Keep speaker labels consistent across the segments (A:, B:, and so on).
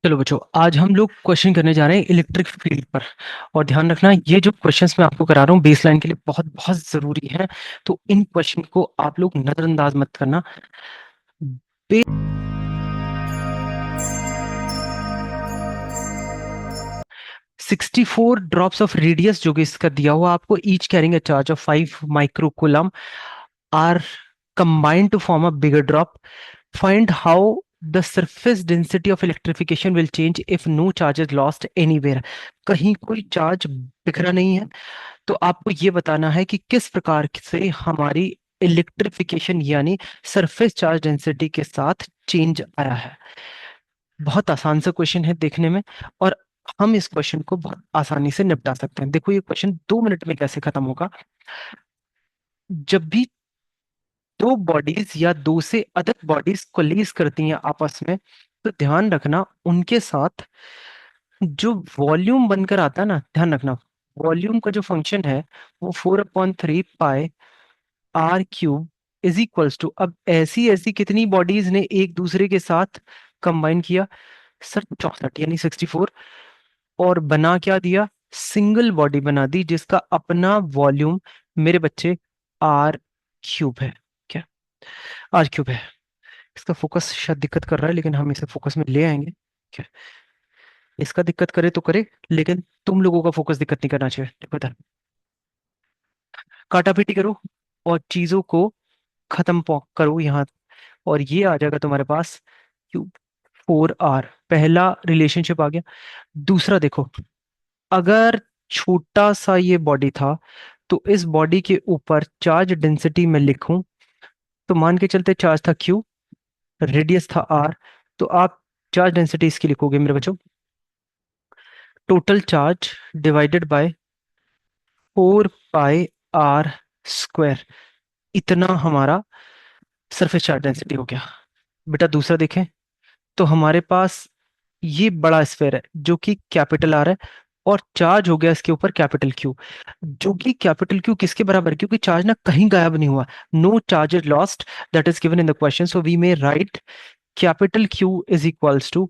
A: चलो बच्चों, आज हम लोग क्वेश्चन करने जा रहे हैं इलेक्ट्रिक फील्ड पर। और ध्यान रखना, ये जो क्वेश्चंस मैं आपको करा रहा हूँ बेसलाइन के लिए बहुत बहुत जरूरी है। तो इन क्वेश्चन को आप लोग नजरअंदाज मत करना। 64 ड्रॉप्स ऑफ रेडियस जो कि इसका दिया हुआ आपको, each carrying a charge of 5 microcoulomb are combined to form a bigger drop. Find how the surface density of electrification will change if no charge is lost anywhere. कहीं कोई charge बिखरा नहीं है, तो आपको ये बताना है कि किस प्रकार से हमारी इलेक्ट्रिफिकेशन यानी सरफेस चार्ज डेंसिटी के साथ चेंज आया है। बहुत आसान सा क्वेश्चन है देखने में, और हम इस क्वेश्चन को बहुत आसानी से निपटा सकते हैं। देखो, ये क्वेश्चन 2 मिनट में कैसे खत्म होगा। जब भी दो बॉडीज या दो से अधिक बॉडीज कोलिज करती हैं आपस में, तो ध्यान रखना उनके साथ जो वॉल्यूम बनकर आता है ना, ध्यान रखना वॉल्यूम का जो फंक्शन है वो 4/3 pi r cube is equals to, अब ऐसी ऐसी कितनी बॉडीज ने एक दूसरे के साथ कंबाइन किया सर? 64 यानी 64। और बना क्या दिया? सिंगल बॉडी बना दी जिसका अपना वॉल्यूम मेरे बच्चे आर क्यूब है। क्या आर क्यूब है? इसका फोकस शायद दिक्कत कर रहा है, लेकिन हम इसे फोकस में ले आएंगे। क्या इसका दिक्कत करे तो करे, लेकिन तुम लोगों का फोकस दिक्कत नहीं करना चाहिए। देखो इधर, काटा पीटी करो और चीजों को खत्म करो यहाँ। और ये आ जाएगा तुम्हारे पास क्यूब 4 आर। पहला रिलेशनशिप आ गया। दूसरा देखो, अगर छोटा सा ये बॉडी था, तो इस बॉडी के ऊपर चार्ज डेंसिटी में लिखूं, तो मान के चलते चार्ज था क्यू, रेडियस था आर, तो आप चार्ज डेंसिटी इसकी लिखोगे मेरे बच्चों, total charge divided by 4 pi r square. इतना हमारा सरफेस चार्ज डेंसिटी हो गया। बेटा दूसरा देखें, तो हमारे पास ये बड़ा स्फेयर है जो कि कैपिटल आर है, और चार्ज हो गया इसके ऊपर कैपिटल क्यू, जो कि कैपिटल क्यू किसके बराबर है? क्योंकि चार्ज ना कहीं गायब नहीं हुआ, no charge is lost, that is given in the question, so we may write capital Q is equals to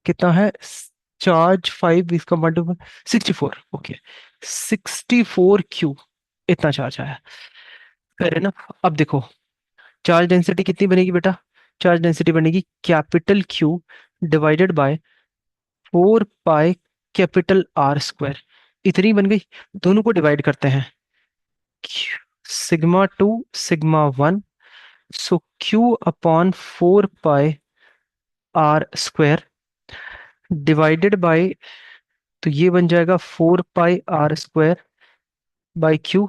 A: कितना है? चार्ज 5, इसका मल्टीपल 64। ओके, 64 क्यू, इतना चार्ज आया। फिर है ना, अब देखो चार्ज डेंसिटी कितनी बनेगी बेटा? चार्ज डेंसिटी बनेगी capital Q divided by 4 pi capital R square. इतनी बन गई। दोनों को डिवाइड करते हैं, sigma 2 sigma 1, so Q upon 4 pi r square divided by, तो ये बन जाएगा 4 pi r square by Q.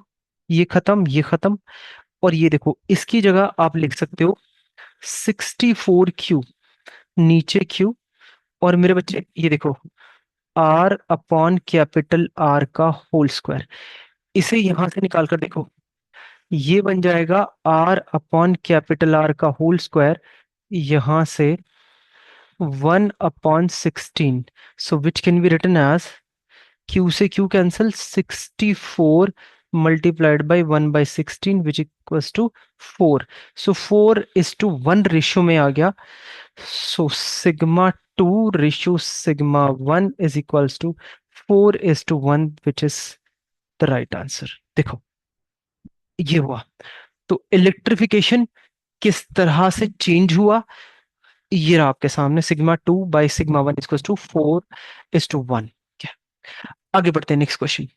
A: ये खत्म, ये खत्म, और ये देखो इसकी जगह आप लिख सकते हो 64 क्यू, नीचे क्यू, और मेरे बच्चे ये देखो आर अपॉन कैपिटल आर का होल स्क्वायर। इसे यहां से निकाल कर देखो, ये बन जाएगा आर अपॉन कैपिटल आर का होल स्क्वायर, यहां से 1/16, so which can be written as q से q cancel, 64 multiplied by 1/16 which equals to 4। So 4:1 ratio में आ गया। So sigma 2 ratio sigma 1 is equals to 4:1, which is the right answer. देखो ये हुआ। तो इलेक्ट्रिफिकेशन किस तरह से चेंज हुआ, ये रहा आपके सामने, sigma 2 by sigma 1 equals to 4:1। क्या, आगे बढ़ते हैं next question.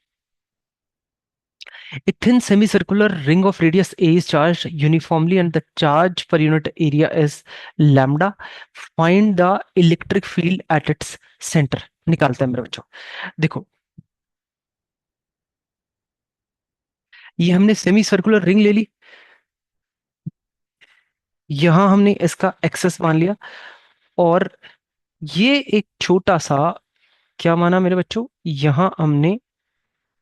A: A thin semicircular ring of radius A is charged uniformly and the charge per unit area is lambda. Find the electric field at its center. निकालते हैं मेरे बच्चों। देखो, ये हमने सेमी सर्कुलर रिंग ले ली, यहां हमने इसका एक्सेस मान लिया, और ये एक छोटा सा क्या माना मेरे बच्चों, यहां हमने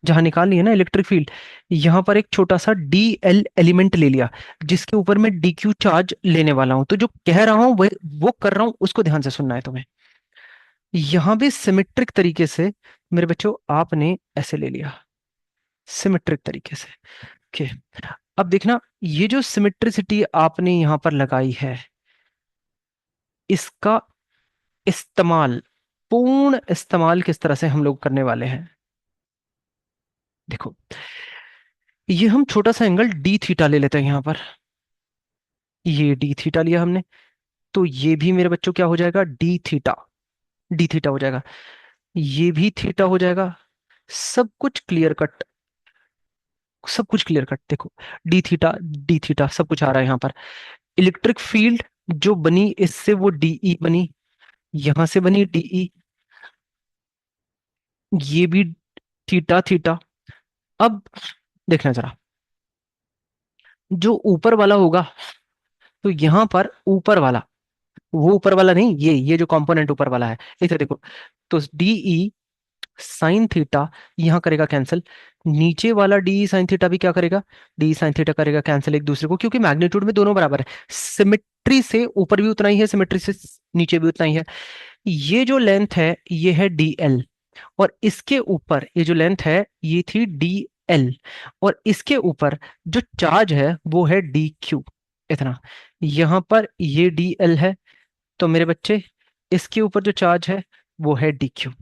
A: जहां निकालनी है ना इलेक्ट्रिक फील्ड, यहां पर एक छोटा सा डी एल एलिमेंट ले लिया, जिसके ऊपर मैं डी क्यू चार्ज लेने वाला हूं। तो जो कह रहा हूं वो कर रहा हूं, उसको ध्यान से सुनना है तुम्हें। यहां भी सिमेट्रिक तरीके से मेरे बच्चों आपने ऐसे ले लिया, सिमेट्रिक तरीके से। ओके, अब देखना, ये जो सिमेट्रिसिटी आपने यहां पर लगाई है, इसका इस्तेमाल, पूर्ण इस्तेमाल किस तरह से हम लोग करने वाले हैं। देखो, ये हम छोटा सा एंगल डी थीटा ले लेते हैं यहां पर। ये डी थीटा लिया हमने, तो ये भी मेरे बच्चों क्या हो जाएगा, डी थीटा। डी थीटा हो जाएगा, ये भी थीटा हो जाएगा। सब कुछ क्लियर कट, सब कुछ क्लियर कट। देखो, डी थीटा सब कुछ आ रहा है यहां पर। इलेक्ट्रिक फील्ड जो बनी इससे वो डीई बनी, यहां से बनी डीई, ये भी थीटा थीटा। अब देखना जरा, जो ऊपर वाला होगा, तो यहां पर ऊपर वाला, वो ऊपर वाला नहीं, ये जो कंपोनेंट ऊपर वाला है, इसे देखो। तो डीई साइन थीटा यहां करेगा कैंसिल, नीचे वाला डी साइन थीटा भी क्या करेगा, डी साइन थीटा करेगा कैंसिल एक दूसरे को, क्योंकि मैग्नीट्यूड में दोनों बराबर है। सिमेट्री से ऊपर भी उतना ही है, सिमेट्री से नीचे भी उतना ही है। ये जो लेंथ है ये है डी एल, और इसके ऊपर ये जो लेंथ है ये थी डी एल, और इसके ऊपर जो चार्ज है वो है डी क्यू। इतना, यहां पर ये डी एल है, तो मेरे बच्चे इसके ऊपर जो चार्ज है वो है डी क्यू।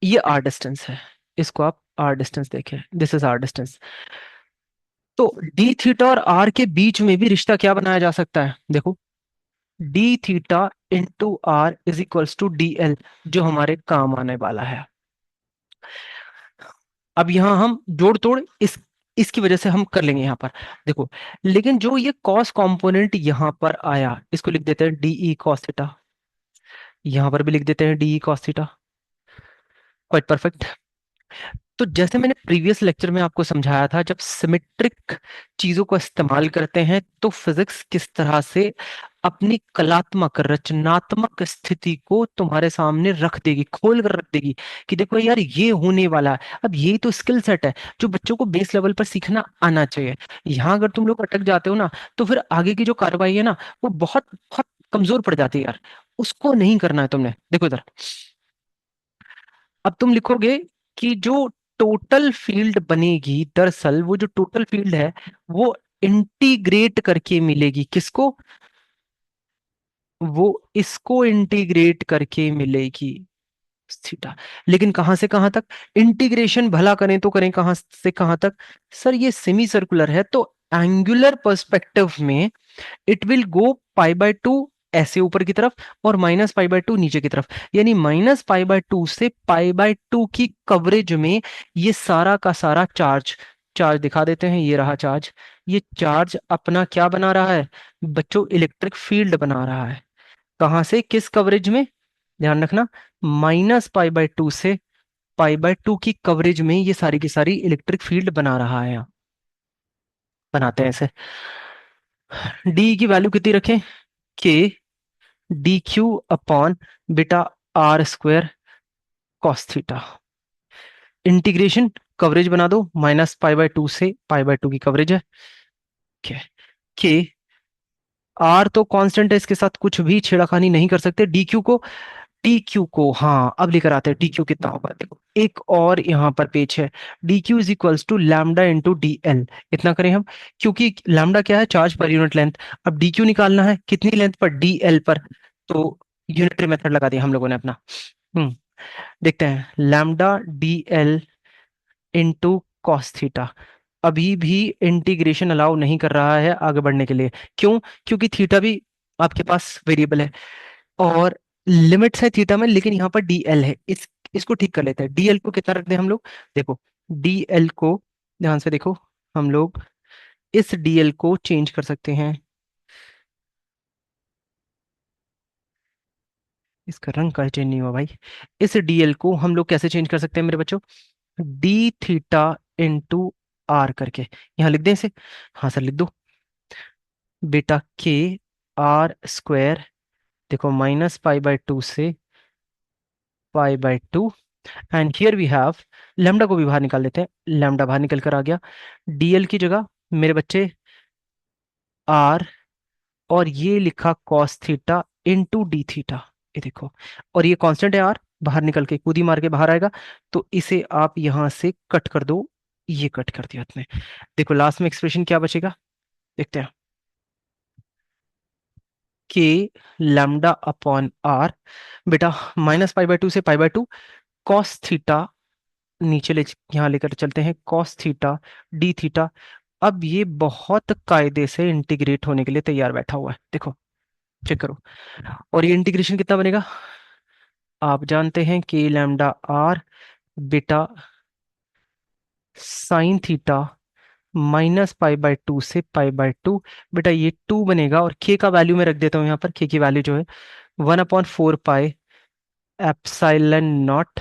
A: ये आर डिस्टेंस है, इसको आप आर डिस्टेंस देखें, दिस इज आर डिस्टेंस। तो डी थीटा और आर के बीच में भी रिश्ता क्या बनाया जा सकता है, देखो, d theta into r is equals to d l, जो हमारे काम आने वाला है। अब यहां हम जोड़ तोड़ इसकी वजह से हम कर लेंगे यहां पर। देखो, लेकिन जो ये कॉस कंपोनेंट यहां पर आया, इसको लिख देते हैं डीई कॉस थीटा, यहां पर भी लिख देते हैं d E cos theta. Quite perfect. तो जैसे मैंने प्रीवियस लेक्चर में आपको समझाया था, जब सिमेट्रिक चीजों को इस्तेमाल करते हैं तो फिजिक्स किस तरह से अपनी कलात्मक रचनात्मक स्थिति को तुम्हारे सामने रख देगी, खोल कर रख देगी, कि देखो यार ये होने वाला है। अब ये तो स्किल सेट है जो बच्चों को बेस लेवल पर सीखना आना चाहिए। यहाँ अगर तुम लोग अटक जाते हो ना, तो फिर आगे की जो कार्रवाई है ना, वो बहुत बहुत कमजोर पड़ जाती है यार। उसको नहीं करना है तुमने। देखो इधर, अब तुम लिखोगे कि जो टोटल फील्ड बनेगी, दरअसल वो जो टोटल फील्ड है वो इंटीग्रेट करके मिलेगी, किसको, वो इसको इंटीग्रेट करके मिलेगी, थीटा। लेकिन कहां से कहां तक इंटीग्रेशन भला करें, तो करें कहां से कहां तक, सर ये सेमी सर्कुलर है, तो एंगुलर पर्सपेक्टिव में it will go pi by to ऐसे ऊपर की तरफ, और माइनस पाई बाय टू नीचे की तरफ। यानी माइनस पाई बाय टू से पाई बाय टू की कवरेज में ये सारा का सारा चार्ज, चार्ज दिखा देते हैं, ये रहा चार्ज। ये चार्ज अपना क्या बना रहा है बच्चों, इलेक्ट्रिक फील्ड बना रहा है। कहां से, किस कवरेज में, ध्यान रखना, माइनस पाई बाय टू से पाई बाय टू की कवरेज में ये सारी की सारी इलेक्ट्रिक फील्ड बना रहा है। यहाँ बनाते हैं ऐसे, डी की वैल्यू कितनी रखें, के डी क्यू अपॉन बेटा r square cos theta. Integration coverage बना दो, माइनस पाई बाय टू से पाई बाय टू की कवरेज है। क्या, के आर तो कांस्टेंट है, इसके साथ कुछ भी छेड़खानी नहीं कर सकते। डी क्यू को, डी क्यू को हाँ अब लेकर आते हैं, डी क्यू कितना होगा, देखो एक और यहाँ पर पेज है, d q is equals to lambda into d l. इतना करें हम, क्योंकि लैम्डा क्या है, चार्ज पर यूनिट लेंथ। अब डी क्यू निकालना है कितनी लेंथ पर, डी एल पर, तो यूनिटरी मेथड लगा दिया हम लोगों ने अपना। हम्म देखते हैं, lambda D L into cos theta. अभी भी इंटीग्रेशन अलाउ नहीं कर रहा है आगे बढ़ने के लिए, क्यों, क्योंकि थीटा भी आपके पास वेरिएबल है, और लिमिट्स है थीटा में, लेकिन यहाँ पर डीएल है। इसको ठीक कर लेते हैं, डीएल को कितना रख दें हम लोग, देखो डीएल को ध्यान से देखो, हम लोग इस डीएल को चेंज कर सकते हैं। इसका रंग का चेंज नहीं हुआ भाई। इस डीएल को हम लोग कैसे चेंज कर सकते हैं मेरे बच्चों, डी थीटा इंटू आर करके, यहाँ लिख दें इसे, हाँ सर लिख दो, बेटा के आर स्क्वायर, देखो माइनस पाई बाय टू से pi by two, and here we have lambda को भी बाहर निकाल लेते हैं, लैम्डा बाहर निकल कर आ गया, डीएल की जगह मेरे बच्चे आर, और ये लिखा cos theta into D theta, ये देखो, और ये कांस्टेंट है आर, बाहर निकल के कूदी मार के बाहर आएगा, तो इसे आप यहां से कट कर दो, ये कट कर दिया आपने। देखो लास्ट में एक्सप्रेशन क्या बचेगा, देखते हैं, के लैम्डा अपॉन आर, बेटा -π/2 से π/2 कॉस थीटा, नीचे ले यहाँ लेकर चलते हैं, कॉस थीटा डी थीटा। अब ये बहुत कायदे से इंटीग्रेट होने के लिए तैयार बैठा हुआ है, देखो चेक करो। और ये इंटीग्रेशन कितना बनेगा, आप जानते हैं के लैम्डा आर बेटा साइन थीटा -π/2 से π/2, बेटा ये 2 बनेगा, और के का वैल्यू मैं रख देता हूँ यहाँ पर, के की वैल्यू जो है 1/4 पाई एप्सिलॉन नॉट,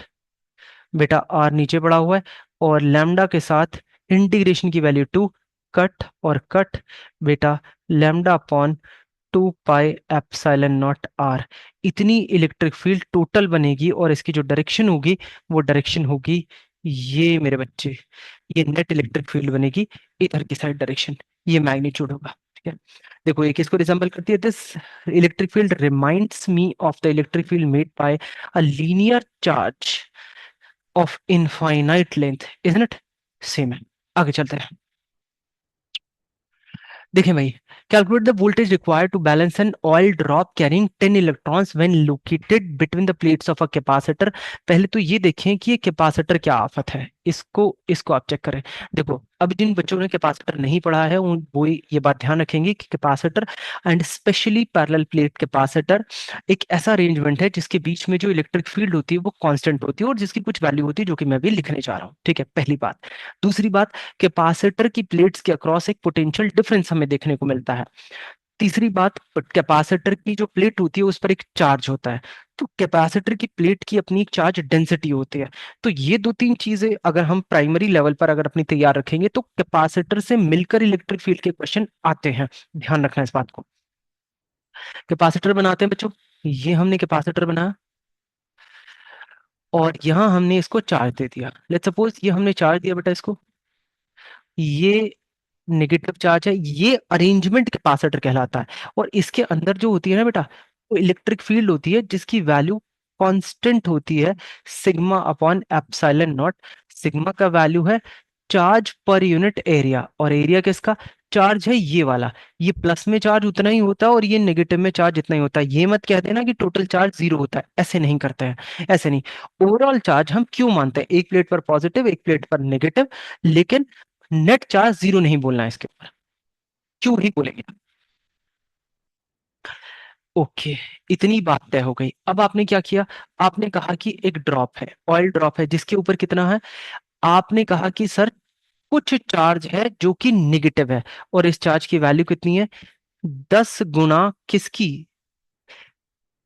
A: बेटा आर नीचे पड़ा हुआ है, और लैम्डा के साथ इंटीग्रेशन की वैल्यू 2, कट और कट, बेटा lambda upon 2 pi epsilon not R. इतनी इलेक्ट्रिक फील्ड टोटल बनेगी, और इसकी जो डायरेक्शन होगी वो डायरेक्शन होगी ये मेरे बच्चे, ये नेट इलेक्ट्रिक फील्ड बनेगी इधर की साइड डायरेक्शन, ये मैग्नीट्यूड होगा, ठीक है। देखो ये किसको रिजेंबल करती है, this electric field reminds me of the electric field made by a linear charge of infinite length, isn't it, same है। आगे चलते हैं, देखें भाई, calculate the voltage required to balance an oil drop carrying 10 electrons when located between the plates of a capacitor. पहले तो ये देखें कि ये कैपेसिटर क्या आफत है, इसको इसको आप चेक करें। देखो अब जिन बच्चों ने कैपेसिटर नहीं पढ़ा है वो ये बात ध्यान रखेंगे कि capacitor and specially parallel plate capacitor एक ऐसा अरेंजमेंट है जिसके बीच में जो इलेक्ट्रिक फील्ड होती है वो कांस्टेंट होती है, और जिसकी कुछ वैल्यू होती है जो कि मैं भी लिखने जा रहा हूँ, ठीक है, पहली बात। दूसरी बात, कैपेसिटर की प्लेट्स के अक्रॉस एक पोटेंशियल डिफरेंस हमें देखने को मिलता है। तीसरी बात, कैपेसिटर की जो प्लेट होती है उस पर एक चार्ज होता है, तो कैपेसिटर की प्लेट की अपनी एक चार्ज डेंसिटी होती है। तो ये दो तीन चीजें अगर हम प्राइमरी लेवल पर अगर अपनी तैयार रखेंगे तो कैपेसिटर से मिलकर इलेक्ट्रिक फील्ड के क्वेश्चन आते हैं, ध्यान रखना इस बात को। कैपेसिटर बनाते हैं बच्चों, ये हमने कैपेसिटर बनाया, और यहां हमने इसको चार्ज दे दिया, लेट्स सपोज ये हमने चार्ज दिया बेटा इसको, ये नेगेटिव चार्ज है, ये अरेंजमेंट कैपेसिटर कहलाता है। और इसके अंदर जो होती है ना बेटा, वो इलेक्ट्रिक फील्ड होती है जिसकी वैल्यू कांस्टेंट होती है sigma upon epsilon not. Sigma का वैल्यू है चार्ज पर यूनिट एरिया, और एरिया किसका, चार्ज है ये वाला, ये प्लस में चार्ज उतना ही होता है और ये नेगेटिव में चार्ज इतना ही होता है। ये मत कहते ना कि टोटल चार्ज 0 होता है, ऐसे नहीं करते हैं, ऐसे नहीं। ओवरऑल चार्ज हम क्यों मानते हैं, एक प्लेट पर पॉजिटिव एक प्लेट पर नेगेटिव, लेकिन नेट चार्ज 0 नहीं बोलना है इसके ऊपर, क्यों ही बोलेंगे। ओके, इतनी बात तय हो गई। अब आपने क्या किया, आपने कहा कि एक ड्रॉप है, ऑयल ड्रॉप है, जिसके ऊपर कितना है, आपने कहा कि सर कुछ चार्ज है जो कि निगेटिव है, और इस चार्ज की वैल्यू कितनी है, 10 गुना किसकी,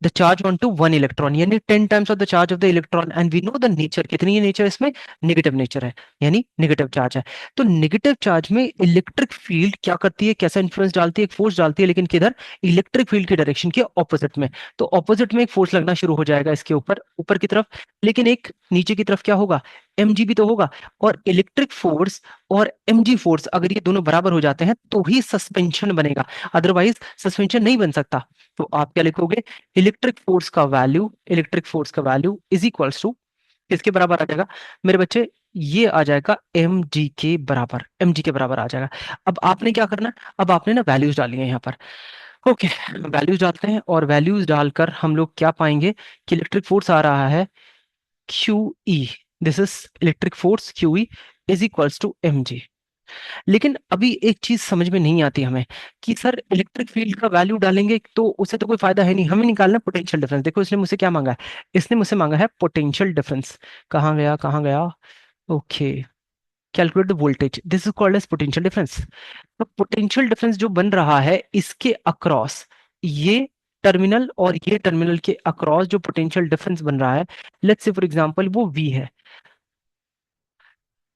A: the charge on to one electron, यानी 10 times of the charge of the electron, and we know the nature, कितनी है नेचर इसमें, नेगेटिव नेचर है, यानी नेगेटिव चार्ज है। तो नेगेटिव चार्ज में इलेक्ट्रिक फील्ड क्या करती है, कैसा इंफ्लुएंस डालती है, एक फोर्स डालती है, लेकिन किधर, इलेक्ट्रिक फील्ड की डायरेक्शन के ऑपोजिट में। तो ऑपोजिट में एक फोर्स लगना शुरू हो जाएगा इसके ऊपर, ऊपर की तरफ, लेकिन एक नीचे की तरफ क्या होगा, mg भी तो होगा। और इलेक्ट्रिक फोर्स और mg फोर्स अगर ये दोनों बराबर हो जाते हैं तो ही सस्पेंशन बनेगा, अदरवाइज सस्पेंशन नहीं बन सकता। तो आप क्या लिखोगे, इलेक्ट्रिक फोर्स का वैल्यू इज इक्वल्स टू, किसके बराबर आ जाएगा मेरे बच्चे, ये आ जाएगा mg के बराबर, mg के बराबर आ जाएगा। अब आपने क्या करना है, अब आपने ना वैल्यूज डाली है यहाँ पर, ओके, वैल्यूज डालते हैं, और वैल्यूज डालकर हम लोग क्या पाएंगे कि इलेक्ट्रिक फोर्स आ रहा है QE, this is electric force QE is equals to mg। लेकिन अभी एक चीज समझ में नहीं आती हमें कि सर इलेक्ट्रिक फील्ड का वैल्यू डालेंगे तो उससे तो कोई फायदा है नहीं, हमें निकालना है पोटेंशियल डिफरेंस। देखो इसने मुझसे क्या मांगा है, इसने मुझसे मांगा है पोटेंशियल डिफरेंस, कहाँ गया कहाँ गया, okay, calculate the voltage, this is called as potential difference. तो पोटेंशियल डिफरेंस जो बन रहा है इसके अक्रॉस, ये टर्मिनल और ये टर्मिनल के अक्रॉस जो पोटेंशियल डिफरेंस बन रहा है, लेट्स से फॉर एग्जांपल वो V है,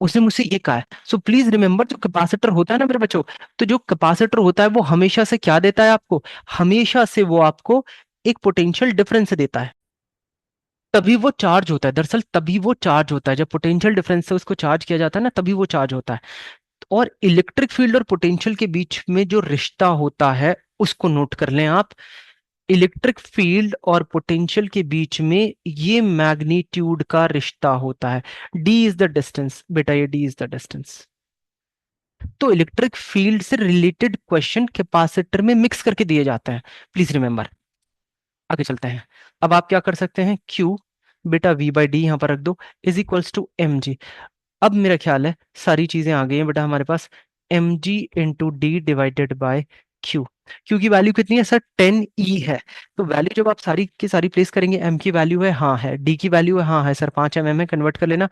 A: उसने मुझसे ये कहा है। सो प्लीज रिमेंबर, जो कैपेसिटर होता है ना मेरे बच्चों, तो जो कैपेसिटर होता है वो हमेशा से क्या देता है आपको, हमेशा से वो आपको एक पोटेंशियल डिफरेंस देता है, तभी वो चार्ज होता है, दरअसल तभी वो चार्ज होता है, जब पोटेंशियल डिफरेंस से उसको चार्ज किया जाता है ना तभी वो चार्ज होता है। और इलेक्ट्रिक फील्ड और पोटेंशियल के बीच में जो रिश्ता होता है उसको नोट कर लें आप, इलेक्ट्रिक फील्ड और पोटेंशियल के बीच में ये मैग्नीट्यूड का रिश्ता होता है, d इज द डिस्टेंस, बेटा ये d इज द डिस्टेंस। तो इलेक्ट्रिक फील्ड से रिलेटेड क्वेश्चन कैपेसिटर में मिक्स करके दिए जाते हैं, प्लीज रिमेंबर। आगे चलते हैं। अब आप क्या कर सकते हैं, Q बेटा V/D यहां पर रख दो, इज इक्वल्स टू mg। अब मेरा ख्याल है सारी चीजें आ गई हैं बेटा हमारे पास, mg/d/Q। Q की वैल्यू कितनी है सर, 10e है। तो वैल्यू जब आप सारी की सारी प्लेस करेंगे, m की वैल्यू है हाँ है, d की वैल्यू है हाँ है सर, 5 mm में कन्वर्ट कर लेना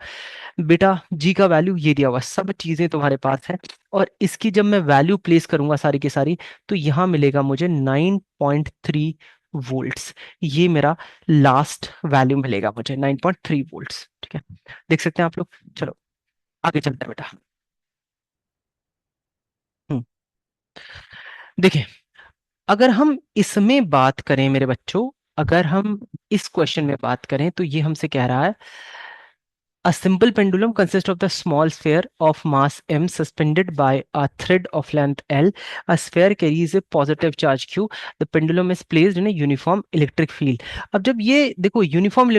A: बेटा। g का वैल्यू ये दिया हुआ, सब चीजें तुम्हारे पास है। और इसकी जब मैं वैल्यू प्लेस करूंगा सारी की सारी, तो यहां मिलेगा मुझे 9.3 वोल्ट्स। ये मेरा लास्ट वैल्यू मिलेगा मुझे, 9.3 वोल्ट्स। ठीक है, देख सकते हैं आप लोग। चलो आगे चलते हैं बेटा। हम्म देखिए, अगर हम इसमें बात करें मेरे बच्चों, अगर हम इस क्वेश्चन में बात करें, तो ये हमसे कह रहा है a simple pendulum consists of the small sphere of mass m suspended by a thread of length L. A sphere carries a positive charge Q. The pendulum is placed in a uniform electric field. अब जब ये देखो uniform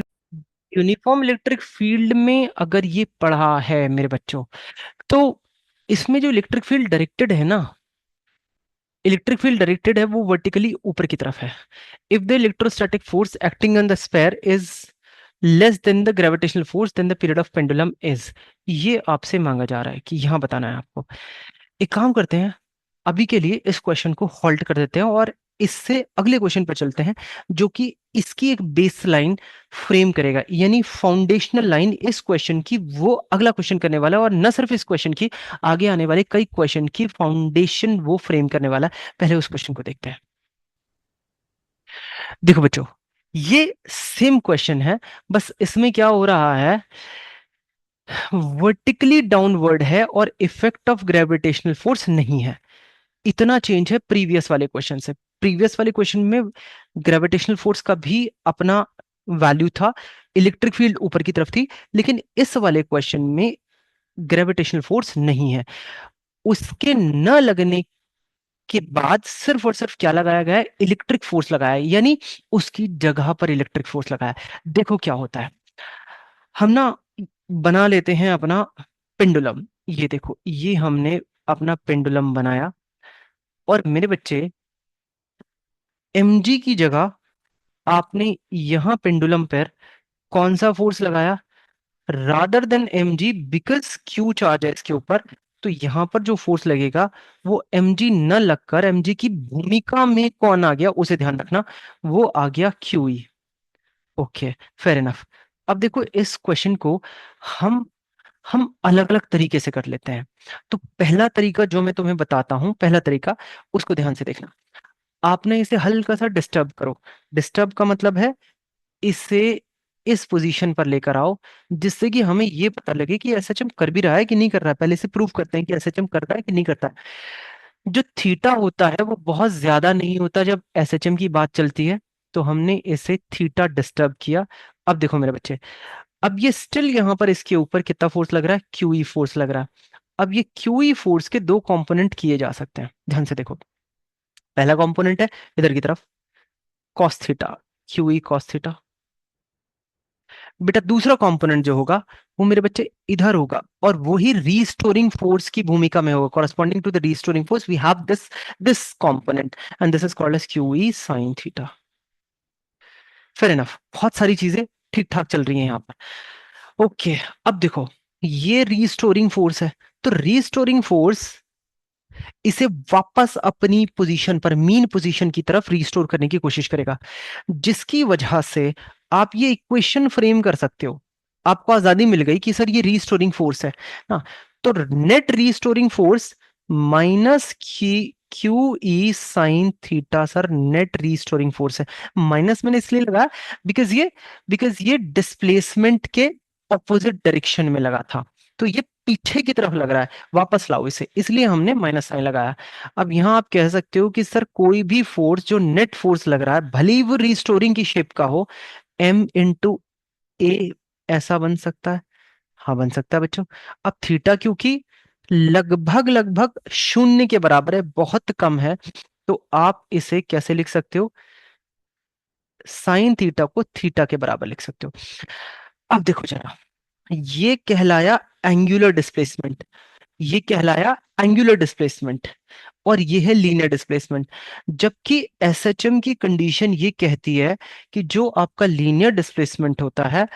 A: electric field में अगर ये पढ़ा है मेरे बच्चों, तो इसमें जो इलेक्ट्रिक फील्ड डायरेक्टेड है ना, इलेक्ट्रिक फील्ड डायरेक्टेड है वो वर्टिकली ऊपर की तरफ है। If the electrostatic force acting on the sphere is less than the gravitational force, then the period of pendulum is. ये आपसे मांगा जा रहा है कि यहां बताना है आपको। एक काम करते हैं, अभी के लिए इस क्वेश्चन को होल्ड कर देते हैं और इससे अगले क्वेश्चन पर चलते हैं, जो कि इसकी एक बेस लाइन फ्रेम करेगा, यानी फाउंडेशनल लाइन इस क्वेश्चन की वो अगला क्वेश्चन करने वाला है। और न सिर्फ इस क्वेश्चन की, आगे आने वाले कई क्वेश्चन की फाउंडेशन वो फ्रेम करने वाला है। पहले उस क्वेश्चन को देखते हैं। देखो बच्चों, ये सेम क्वेश्चन है, बस इसमें क्या हो रहा है, वर्टिकली डाउनवर्ड है और इफेक्ट ऑफ ग्रेविटेशनल फोर्स नहीं है। इतना चेंज है प्रीवियस वाले क्वेश्चन से। प्रीवियस वाले क्वेश्चन में ग्रेविटेशनल फोर्स का भी अपना वैल्यू था, इलेक्ट्रिक फील्ड ऊपर की तरफ थी, लेकिन इस वाले क्वेश्चन में ग्रेविटेशनल फोर्स नहीं है। उसके न लगने के बाद सिर्फ और सिर्फ क्या लगाया गया है, इलेक्ट्रिक फोर्स लगाया है, यानी उसकी जगह पर इलेक्ट्रिक फोर्स लगाया है। देखो क्या होता है, हम ना बना लेते हैं अपना पेंडुलम। ये देखो, ये हमने अपना पेंडुलम बनाया, और मेरे बच्चे mg की जगह आपने यहां पेंडुलम पर कौन सा फोर्स लगाया, rather than mg, because q charge है इसके ऊपर। तो यहां पर जो फोर्स लगेगा वो mg न लगकर mg की भूमिका में कौन आ गया, उसे ध्यान रखना, वो आ गया qe। Okay, fair enough. अब देखो इस क्वेश्चन को हम हम अलग अलग तरीके से कर लेते हैं। तो पहला तरीका जो मैं तुम्हें बताता हूं, पहला तरीका, उसको ध्यान से देखना। आपने इसे हल्का सा डिस्टर्ब करो। डिस्टर्ब का मतलब है इसे इस पोजीशन पर लेकर आओ, जिससे कि हमें ये पता लगे कि एसएचएम कर भी रहा है कि नहीं कर रहा है। पहले से प्रूव करते हैं कि एसएचएम कर रहा है कि नहीं करता है। जो थीटा होता है वो बहुत ज्यादा नहीं होता जब एसएचएम की बात चलती है, तो हमने इसे थीटा डिस्टर्ब किया। अब देखो मेरे बच्चे, अब ये स्टिल यहां पर इसके ऊपर कितना फोर्स लग रहा है, क्यूई फोर्स लग रहा है। अब ये क्यूई फोर्स के दो कंपोनेंट किए जा सकते हैं, ध्यान से देखो। पहला कंपोनेंट है इधर की तरफ, cos theta, QE cos theta. बेटा दूसरा कंपोनेंट जो होगा वो मेरे बच्चे इधर होगा, और वही रीस्टोरिंग फोर्स की भूमिका में होगा। Corresponding to the restoring force we have this component, and this is called as QE sine theta. Fair enough, बहुत सारी चीजें ठीक ठाक चल रही हैं यहाँ पर। ओके, अब देखो, ये रीस्टोरिंग फोर्स है, तो रीस्टोरिंग फोर्स इसे वापस अपनी पोजीशन पर, मीन पोजीशन की तरफ रीस्टोर करने की कोशिश करेगा, जिसकी वजह से आप ये इक्वेशन फ्रेम कर सकते हो। आपको आजादी मिल गई कि सर ये रीस्टोरिंग फोर्स है ना, तो net restoring force minus Q ई sine theta, sir net restoring force है। माइनस मैंने इसलिए लगा बिकॉज ये डिस्प्लेसमेंट के ऑपोजिट डायरेक्शन में लगा था, तो ये पीछे की तरफ लग रहा है, वापस लाओ इसे, इसलिए हमने माइनस साइन लगाया। अब यहां आप कह सकते हो कि सर कोई भी फोर्स जो नेट फोर्स लग रहा है, भले ही वो रिस्टोरिंग की शेप का हो, m/a ऐसा बन सकता है। हाँ बन सकता है बच्चों। अब थीटा क्योंकि लगभग लगभग शून्य के बराबर है, बहुत कम है, तो आप इसे कैसे लिख सकते हो, साइन थीटा को थीटा के बराबर लिख सकते हो। अब देखो जरा, ये कहलाया एंगुलर डिस्प्लेसमेंट। ये कहलाया एंगुलर डिस्प्लेसमेंट और ये है लीनियर डिस्प्लेसमेंट। जबकि एसएचएम की कंडीशन ये कहती है कि जो आपका लीनियर डिस्प्लेसमेंट होता है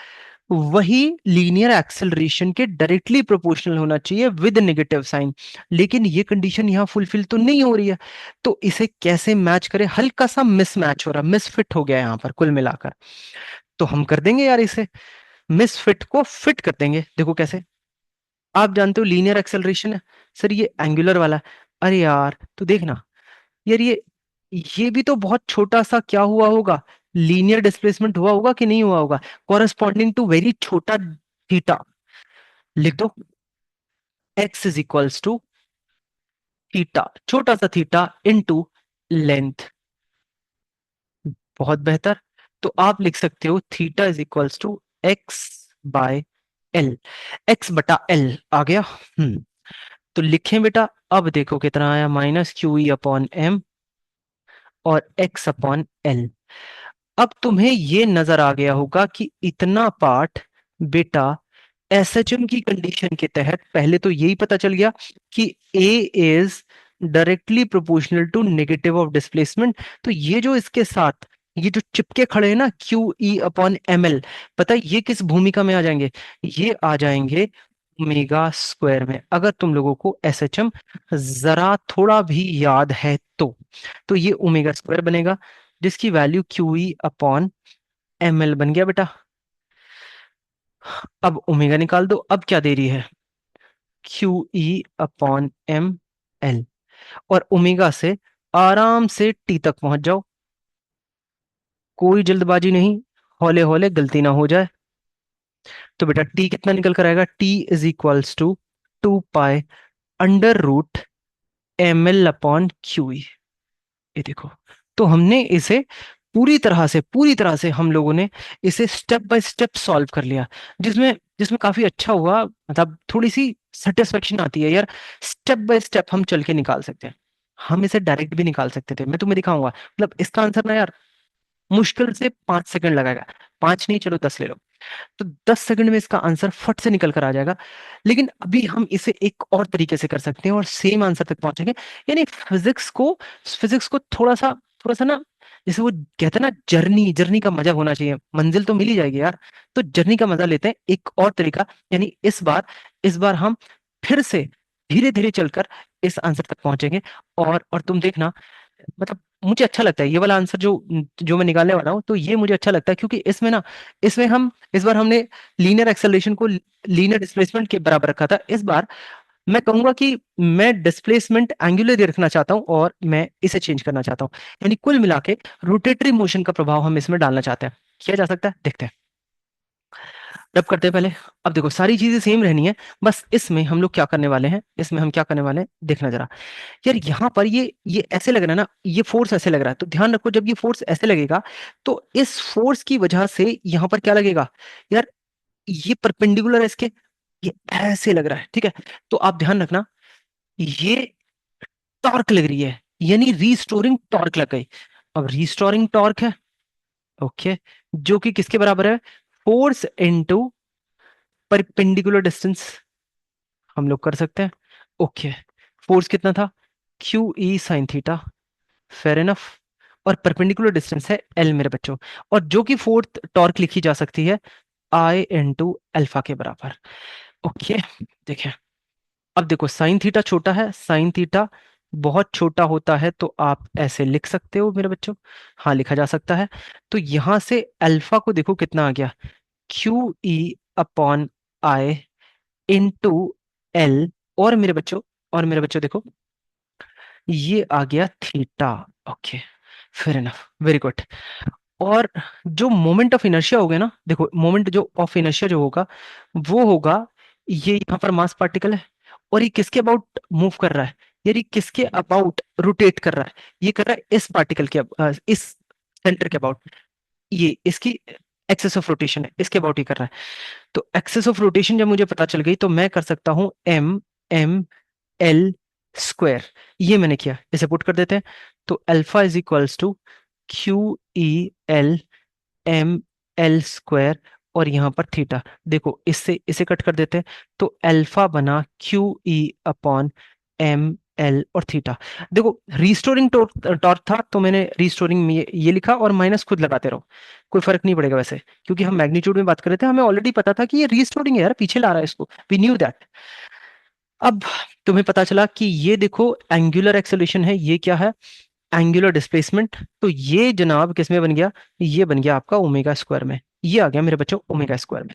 A: वही लीनियर एक्सेलरेशन के डायरेक्टली प्रोपोर्शनल होना चाहिए विद नेगेटिव साइन। लेकिन ये कंडीशन यहां फुलफिल तो नहीं हो रही है, तो इसे कैसे मैच करें? हल्का सा मिसमैच हो रहा, मिसफिट हो गया यहां पर कुल मिलाकर। तो हम कर देंगे यार, इसे मिसफिट को फिट कर देंगे। देखो कैसे, आप जानते हो लीनियर एक्सेलरेशन है सर, ये एंगुलर वाला है। अरे यार तो देखना यार, ये भी तो बहुत छोटा सा क्या हुआ होगा, लीनियर डिस्प्लेसमेंट हुआ होगा कि नहीं हुआ होगा, कॉरेस्पॉन्डिंग टू वेरी छोटा थीटा। लिख दो x is equals to theta, छोटा सा थीटा इनटू लेंथ। बहुत बेहतर। तो आप लिख सकते हो theta is equals to X by L, X बटा एल आ गया। तो लिखें बेटा, अब देखो कितना आया, minus Q E upon M और एक्स अपॉन एल। अब तुम्हें ये नजर आ गया होगा कि इतना पार्ट बेटा एसएचएम की कंडीशन के तहत पहले तो यही पता चल गया कि A is directly proportional to negative of displacement. तो ये जो इसके साथ ये जो चिपके खड़े हैं ना Q E upon M L, पता है ये किस भूमिका में आ जाएंगे? ये आ जाएंगे ओमेगा स्क्वायर में, अगर तुम लोगों को एसएचएम जरा थोड़ा भी याद है तो ये ओमेगा स्क्वायर बनेगा जिसकी वैल्यू Q E upon M L बन गया बेटा। अब ओमेगा निकाल दो, अब क्या दे रही है, Q E upon M L. और ओमेगा से आराम से टी तक पहुंच जाओ, कोई जल्दबाजी नहीं, हौले हौले गलती ना हो जाए। तो बेटा टी कितना निकल कर आएगा, T is equals to 2 pi under root M L upon Q E. ये देखो, तो हमने इसे पूरी तरह से हम लोगों ने इसे स्टेप बाय स्टेप सॉल्व कर लिया, जिसमें जिसमें काफी अच्छा हुआ, मतलब थोड़ी सी सेटिस्फेक्शन आती है यार। स्टेप बाय स्टेप हम चल के निकाल सकते हैं, हम इसे डायरेक्ट भी निकाल सकते थे, मैं तुम्हें दिखाऊंगा। मतलब इसका आंसर ना यार मुश्किल से 5 सेकंड लगेगा, 5 नहीं चलो 10 ले लो, तो 10 सेकंड में इसका आंसर फट से निकल कर आ जाएगा। लेकिन अभी हम इसे एक और तरीके से कर सकते हैं और सेम आंसर तक पहुंचेंगे। यानी फिजिक्स को थोड़ा सा ना, जैसे वो कहते हैं ना, जर्नी जर्नी का मजा होना चाहिए, मंजिल तो मिल ही जाएगी यार। तो जर्नी का मजा लेते हैं एक और तरीका, यानी इस बार हम फिर से धीरे धीरे चलकर इस आंसर तक पहुंचेंगे। और तुम देखना, मतलब मुझे अच्छा लगता है ये वाला आंसर जो जो मैं निकालने वाला हूँ, तो ये मुझे अच्छा लगता है क्योंकि इसमें ना, इसमें हम इस बार हमने लीनियर एक्सेलरेशन को लीनियर डिस्प्लेसमेंट के बराबर रखा था। इस बार मैं कहूंगा कि मैं डिस्प्लेसमेंट एंगुलर रखना चाहता हूं और मैं इसे चेंज करना चाहता हूं, यानी कुल मिला के रोटेटरी मोशन का प्रभाव हम इसमें डालना चाहते हैं। किया जा सकता है, देखते हैं। रब करते हैं पहले। अब देखो सारी चीजें सेम रहनी है, बस इसमें हम लोग क्या करने वाले हैं, इसमें हम क्या करने वाले हैं देखना जरा। यार यहाँ पर ये ऐसे लग रहा है ना, ये फोर्स ऐसे लग रहा है, तो ध्यान रखो जब ये फोर्स ऐसे लगेगा तो इस फोर्स की वजह से यहाँ पर क्या लगेगा यार, ये परपेंडिकुलर है इसके, ये ऐसे लग रहा है, ठीक है। तो आप ध्यान रखना, ये टॉर्क लग रही है, यानी रीस्टोरिंग टॉर्क लग गई। अब रीस्टोरिंग टॉर्क है, ओके, जो कि किसके बराबर है, फोर्स इनटू परपेंडिकुलर डिस्टेंस। हम लोग कर सकते हैं, ओके। फोर्स कितना था, Q E sign theta, fair enough. और परपेंडिकुलर डिस्टेंस है एल मेरे बच्चों, और जो कि फोर्थ टॉर्क लिखी जा सकती है आई इंटू अल्फा के बराबर, ओके। देखिए, अब देखो साइन थीटा छोटा है, साइन थीटा बहुत छोटा होता है, तो आप ऐसे लिख सकते हो मेरे बच्चों, हाँ लिखा जा सकता है। तो यहां से अल्फा को देखो कितना आ गया, Q E upon I into L. और मेरे बच्चों देखो, ये आ गया theta, okay, fair enough, very good. और जो मोमेंट ऑफ इनर्शिया हो गया ना, देखो मोमेंट जो ऑफ इनर्शिया जो होगा वो होगा, ये यहाँ पर मास पार्टिकल है और ये किसके अबाउट मूव कर रहा है, यानी किसके अबाउट रोटेट कर रहा है, ये कर रहा है इस पार्टिकल के इस सेंटर के अबाउट, ये इसकी एक्सेस ऑफ रोटेशन है, इसके अबाउट ही कर रहा है। तो एक्सेस ऑफ रोटेशन जब मुझे पता चल गई तो मैं कर सकता हूं एम एम एल स्क्वायर, ये मैंने किया, इसे पुट कर देते हैं। तो alpha is equals to Q E L M L square और यहां पर थीटा। देखो इससे इसे कट कर देते हैं, तो अल्फा बना Q E upon M L और थीटा। देखो रिस्टोरिंग टॉर्क था तो मैंने रिस्टोरिंग में ये लिखा, और माइनस खुद लगाते रहो, कोई फर्क नहीं पड़ेगा वैसे, क्योंकि हम मैग्नीट्यूड में बात कर रहे थे, हमें ऑलरेडी पता था कि ये रिस्टोरिंग है यार, पीछे ला रहा है इसको, वी न्यू दैट। अब तुम्हें पता चला कि ये देखो एंगुलर एक्सेलरेशन है, ये क्या है, एंगुलर डिस्प्लेसमेंट। तो ये जनाब किस में बन गया, ये बन गया आपका ओमेगा स्क्वायर में, ये आ गया मेरे बच्चों ओमेगा स्क्वायर में।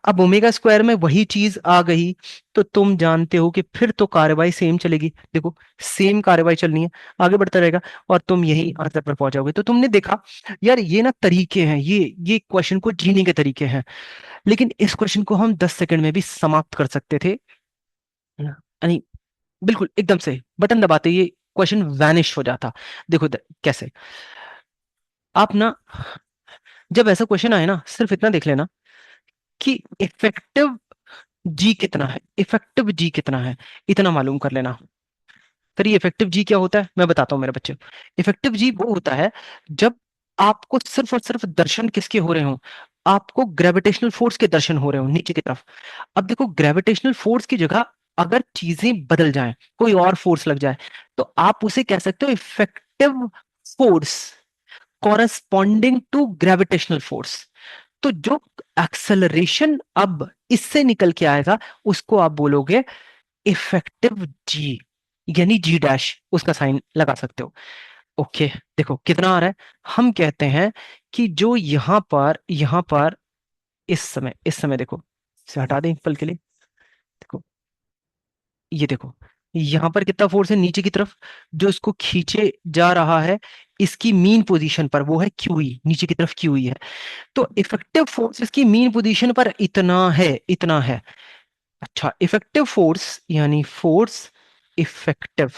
A: अब ओमेगा स्क्वायर में वही चीज आ गई, तो तुम जानते हो कि फिर तो कार्रवाई सेम चलेगी। देखो सेम कार्रवाई चलनी है, आगे बढ़ता रहेगा, और तुम यही आंसर पर पहुंच जाओगे। तो तुमने देखा यार, ये ना तरीके हैं, ये क्वेश्चन को जीने के तरीके हैं, लेकिन इस क्वेश्चन को हम 10 सेकंड में भी समाप्त कर सकते थे, यानी बिल्कुल एकदम से बटन दबाते ये क्वेश्चन वैनिश हो जाता। देखो कैसे, आप ना जब ऐसा क्वेश्चन आए ना, सिर्फ इतना देख लेना कि इफेक्टिव जी कितना है, इफेक्टिव जी कितना है, इतना मालूम कर लेना। फिर ये इफेक्टिव जी क्या होता है मैं बताता हूँ मेरे बच्चे। इफेक्टिव जी वो होता है जब आपको सिर्फ और सिर्फ दर्शन किसके हो रहे हो, आपको ग्रेविटेशनल फोर्स के दर्शन हो रहे हो नीचे की तरफ। अब देखो ग्रेविटेशनल फोर्स की जगह अगर चीजें बदल जाएं, कोई और फोर्स लग जाए, तो आप उसे कह सकते हो effective force corresponding to gravitational force. तो जो एक्सेलरेशन अब इससे निकल के आएगा, उसको आप बोलोगे इफेक्टिव जी, यानी जी डैश, उसका साइन लगा सकते हो। ओके, देखो कितना आ रहा है। हम कहते हैं कि जो यहां पर इस समय देखो, इसे हटा दें एक पल के लिए। देखो ये देखो, यहां पर कितना फोर्स है नीचे की तरफ, जो इसको खींचे जा रहा है, इसकी मीन पोजीशन पर, वो है क्यूई, नीचे की तरफ क्यूई है। तो इफेक्टिव फोर्स इसकी मीन पोजीशन पर इतना है, इतना है। अच्छा, इफेक्टिव फोर्स यानी फोर्स इफेक्टिव,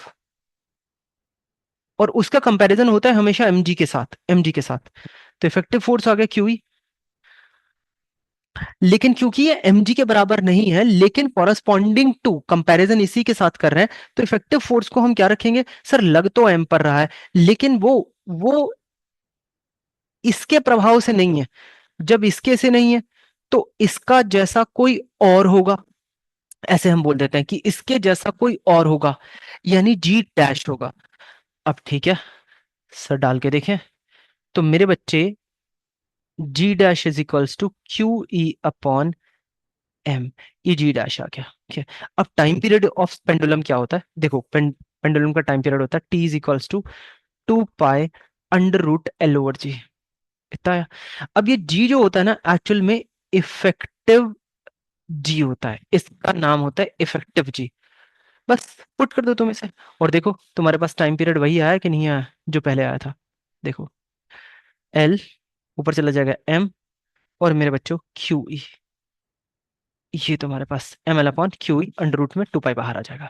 A: और उसका कंपैरिजन होता है हमेशा एमजी के साथ, एमजी के साथ। तो इफेक्टिव फोर्स आ गया क्यूई, लेकिन क्योंकि ये एमजी के बराबर नहीं है, लेकिन कॉरस्पॉन्डिंग टू कंपैरिजन इसी के साथ कर रहे हैं, तो इफेक्टिव फोर्स को हम क्या रखेंगे, सर लग तो एम पर रहा है, लेकिन वो इसके प्रभाव से नहीं है। जब इसके से नहीं है, तो इसका जैसा कोई और होगा, ऐसे हम बोल देते हैं कि इसके जैसा कोई और होगा, यानी जी डैश होगा। अब ठीक है, सर डाल के देखें, तो मेरे बच्चे G dash is equals to Q E upon M, E G dash आ गया। ठीक है, अब टाइम पीरियड ऑफ पेंडुलम क्या होता है, देखो पेंडुलम का टाइम पीरियड होता है T is equals to 2 pi under root L over G, इतना है। अब ये जी जो होता है ना, एक्चुअल में इफेक्टिव जी होता है, इसका नाम होता है इफेक्टिव जी। बस पुट कर दो तुम इसे, और देखो तुम्हारे पास टाइम पीरियड वही आया कि नहीं आया जो पहले आया था। देखो एल ऊपर चला जाएगा एम, और मेरे बच्चों क्यू ई, ये तुम्हारे पास M L upon Q E under root में 2 पाई बाहर आ जाएगा।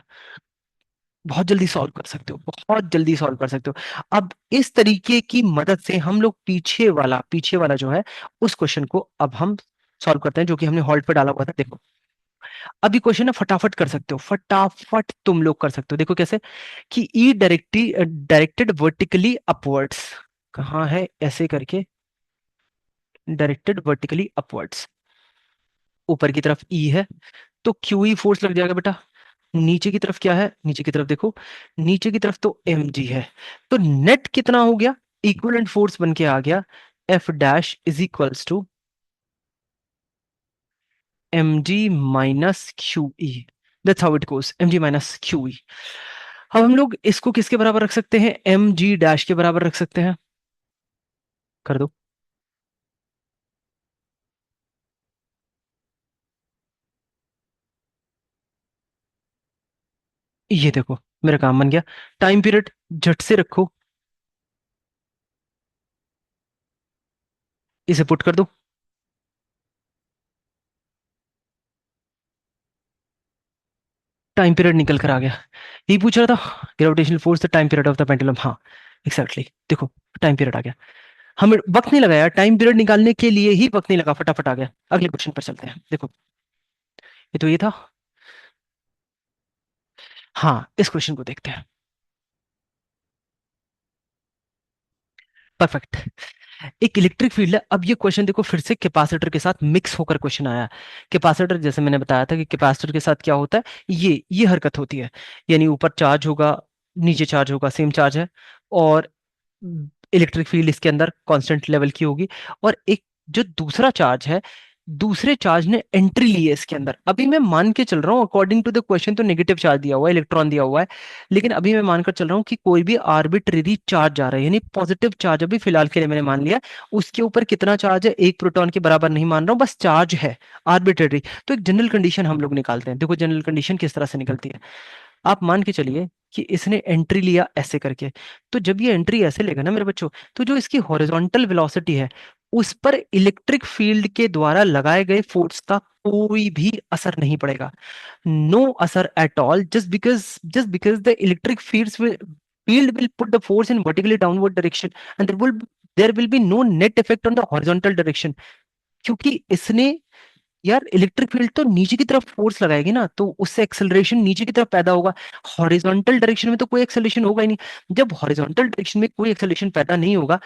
A: बहुत जल्दी सॉल्व कर सकते हो, बहुत जल्दी सॉल्व कर सकते हो। अब इस तरीके की मदद से हम लोग पीछे वाला जो है, उस क्वेश्चन को अब हम सॉल्व करते हैं, जो कि हमने हॉल्ट पे डाला हुआ था। देखो अभी क्वेश्चन है, फटाफट कर सकते हो, फटाफट तुम लोग कर सकते हो। देखो कैसे, कि ई डायरेक्टेड वर्टिकली अपवर्ड्स, कहाँ है ऐसे करके, डायरेक्टेड वर्टिकली अपवर्ड्स, ऊपर की तरफ ई है, तो क्यू ई फोर्स लग जाएगा बेटा। नीचे की तरफ क्या है, नीचे की तरफ देखो, नीचे की तरफ तो एम जी है, तो नेट कितना हो गया, इक्विवेलेंट फोर्स बन के आ गया, F dash is equals to M G minus Q E. That's how it goes, M G minus Q E. अब हम लोग इसको किसके बराबर रख सकते हैं, एम जी डैश के बराबर रख सकते हैं, कर दो। ये देखो मेरा काम बन गया, टाइम पीरियड झट से रखो, इसे पुट कर दो, टाइम पीरियड निकल कर आ गया। यही पूछ रहा था, gravitational force the time period of the pendulum, हाँ एग्जैक्टली देखो टाइम पीरियड आ गया। हमें वक्त नहीं लगाया, टाइम पीरियड निकालने के लिए ही वक्त नहीं लगा, फटाफट आ गया। अगले क्वेश्चन पर चलते हैं। देखो ये तो ये था, हाँ इस क्वेश्चन को देखते हैं। परफेक्ट, एक इलेक्ट्रिक फील्ड है। अब ये क्वेश्चन देखो फिर से कैपेसिटर के साथ मिक्स होकर क्वेश्चन आया। कैपेसिटर जैसे मैंने बताया था कि कैपेसिटर के साथ क्या होता है, ये हरकत होती है, यानी ऊपर चार्ज होगा, नीचे चार्ज होगा, सेम चार्ज है, और इलेक्ट्रिक फील्ड इसके अंदर कांस्टेंट लेवल की होगी। और एक जो दूसरा चार्ज है, दूसरे चार्ज ने एंट्री ली है इसके अंदर। अभी मैं मान के चल रहा हूं अकॉर्डिंग टू द क्वेश्चन तो नेगेटिव चार्ज दिया हुआ है, इलेक्ट्रॉन दिया हुआ है, लेकिन अभी मैं मानकर चल रहा हूं कि कोई भी आर्बिट्रेरी चार्ज आ रहा है, यानी पॉजिटिव चार्ज अभी फिलहाल के लिए मैंने मान लिया। उसके ऊपर कितना चार्ज है, एक प्रोटॉन के बराबर नहीं मान रहा हूं, बस चार्ज है आर्बिट्रेरी। तो एक जनरल कंडीशन हम लोग निकालते हैं। देखो जनरल कंडीशन किस तरह से निकलती है। आप मान के चलिए कि इसने एंट्री लिया ऐसे करके, तो जब ये एंट्री ऐसे लेगा ना मेरे बच्चों, तो जो इसकी हॉरिजॉन्टल वेलोसिटी है, उस पर इलेक्ट्रिक फील्ड के द्वारा लगाए गए फोर्स का कोई भी असर नहीं पड़ेगा। नो असर at all, just because the electric field will put the force in vertically downward direction, and there will be no net effect on the horizontal direction। क्योंकि इसने, यार इलेक्ट्रिक फील्ड तो नीचे की तरफ फोर्स लगाएगी ना, तो उससे एक्सेलरेशन नीचे की तरफ पैदा होगा। हॉरिजॉन्टल डायरेक्शन में तो कोई एक्सेलरेशन होगा ही नहीं। जब हॉरिजॉन्टल डायरेक्शन में कोई एक्सेलरेशन पैदा नहीं होगा,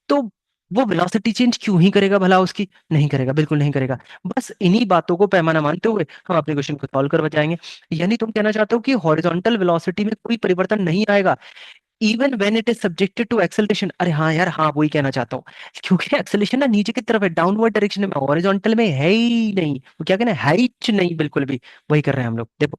A: तो वो वेलोसिटी चेंज क्यों ही करेगा भला उसकी, नहीं करेगा, बिल्कुल नहीं करेगा। बस इन्हीं बातों को पैमाना मानते हुए हम अपने क्वेश्चन को सॉल्व कर बचाएंगे। यानी तुम कहना चाहते हो कि हॉरिजॉन्टल वेलोसिटी में कोई परिवर्तन नहीं आएगा even when it is subjected to acceleration. अरे हाँ यार, हाँ वही कहना चाहता हूँ, क्योंकि एक्सेलरेशन ना नीचे की तरफ है, डाउनवर्ड डायरेक्शन में, हॉरिजॉन्टल में है ही नहीं। वो क्या कहना है, हाइट नहीं बिल्कुल भी। वही कर रहे हैं हम लोग, देखो।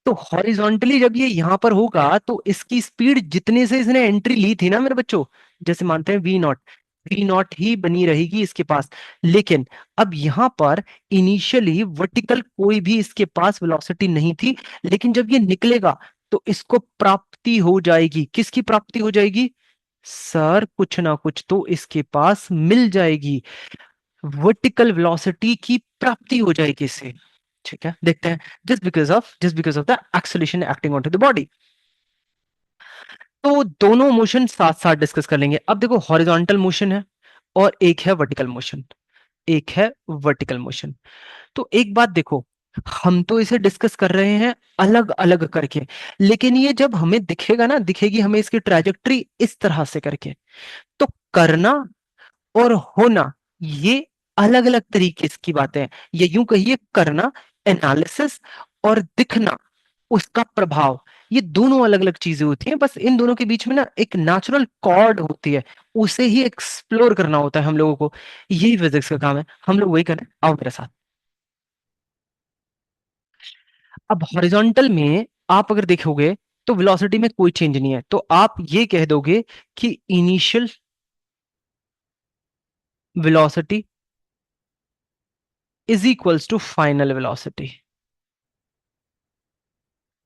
A: तो हॉरिजॉन्टली जब ये यहां पर होगा, तो इसकी स्पीड जितने से इसने एंट्री ली थी ना मेरे बच्चों, जैसे मानते हैं वी नॉट ही बनी रहेगी इसके पास। लेकिन अब यहां पर इनिशियली वर्टिकल कोई भी इसके पास वेलोसिटी नहीं थी, लेकिन जब ये निकलेगा तो इसको प्राप्ति हो जाएगी। किसकी प्राप्ति हो जाएगी सर, कुछ ना कुछ तो इसके पास मिल जाएगी, वर्टिकल वेलोसिटी की प्राप्ति हो जाएगी इससे। ठीक है, देखते हैं। Just because of the acceleration acting on to the body. तो दोनों मोशन साथ साथ डिस्कस कर लेंगे। अब देखो हॉरिजॉन्टल मोशन है और एक है वर्टिकल मोशन, एक है वर्टिकल मोशन। तो एक बात देखो, हम तो इसे डिस्कस कर रहे हैं अलग अलग करके, लेकिन ये जब हमें दिखेगा ना, दिखेगी हमें इसकी ट्रैजेक्टरी इस तरह से करके, तो करना और होना ये अलग अलग तरीके की बातें हैं। ये यूं कहिए, करना एनालिसिस, और दिखना उसका प्रभाव, ये दोनों अलग अलग चीजें होती हैं। बस इन दोनों के बीच में ना एक नेचुरल कॉर्ड होती है, उसे ही एक्सप्लोर करना होता है हम लोगों को। यही फिजिक्स का काम है, हम लोग वही करें, आओ मेरे साथ। अब हॉरिजॉन्टल में आप अगर देखोगे तो वेलोसिटी में कोई चेंज नहीं है, तो आप ये कह दोगे कि initial velocity is equals to final velocity.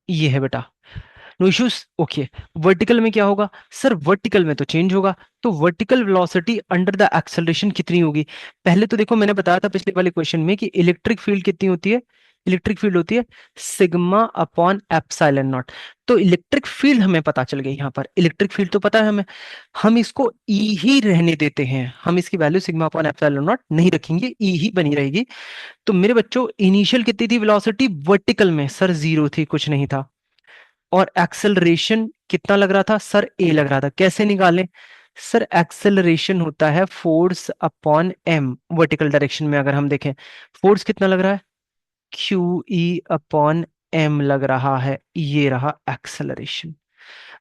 A: ये है बेटा, नो इश्यूज, ओके। वर्टिकल में क्या होगा सर, वर्टिकल में तो चेंज होगा। तो vertical velocity under the acceleration कितनी होगी। पहले तो देखो मैंने बताया था पिछले वाले क्वेश्चन में कि इलेक्ट्रिक फील्ड कितनी होती है, इलेक्ट्रिक फील्ड होती है सिग्मा अपॉन एप्सिलॉन नॉट। तो इलेक्ट्रिक फील्ड हमें पता चल गई, यहां पर इलेक्ट्रिक फील्ड तो पता है हमें, हम इसको ई ही रहने देते हैं, हम इसकी value sigma upon epsilon not नहीं रखेंगे, ई ही बनी रहेगी। तो मेरे बच्चों इनिशियल कितनी थी वेलोसिटी वर्टिकल में सर, जीरो थी, कुछ नहीं था। और एक्सेलरेशन कितना लग रहा था सर, ए लग रहा था। कैसे निकालें सर, एक्सेलरेशन होता है force upon M, vertical direction में अगर हम देखें, फोर्स कितना लग रहा है, क्यू ई अपॉन एम लग रहा है, ये रहा एक्सेलरेशन।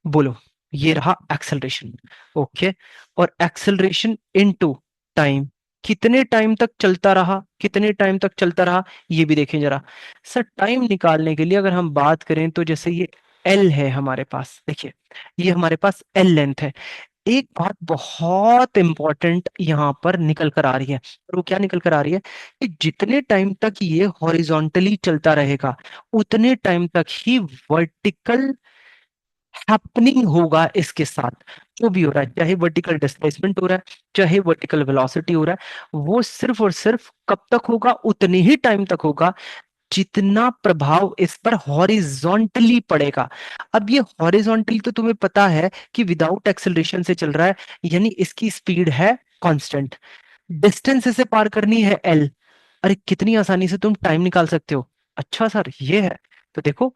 A: बोलो, ये रहा एक्सेलरेशन, ओके। और एक्सेलरेशन इनटू टाइम, कितने टाइम तक चलता रहा, कितने टाइम तक चलता रहा, ये भी देखें जरा। सर टाइम निकालने के लिए अगर हम बात करें तो जैसे ये एल है हमारे पास, देखिए ये हमारे पास एल लेंथ है। एक बात बहुत इंपॉर्टेंट यहां पर निकल कर आ रही है, और वो क्या निकल कर आ रही है कि जितने टाइम तक ये हॉरिजॉन्टली चलता रहेगा, उतने टाइम तक ही वर्टिकल हैपनिंग होगा इसके साथ। जो भी हो रहा है, चाहे वर्टिकल डिस्प्लेसमेंट हो रहा है, चाहे वर्टिकल वेलोसिटी हो रहा है, वो सिर्फ और सिर्फ कब तक होगा, उतने ही टाइम तक होगा जितना प्रभाव इस पर हॉरिजॉन्टली पड़ेगा। अब ये हॉरिजॉन्टली तो तुम्हें पता है कि विदाउट एक्सेलरेशन से चल रहा है, यानी इसकी स्पीड है कांस्टेंट। डिस्टेंस इसे पार करनी है एल। अरे कितनी आसानी से तुम टाइम निकाल सकते हो। अच्छा सर ये है, तो देखो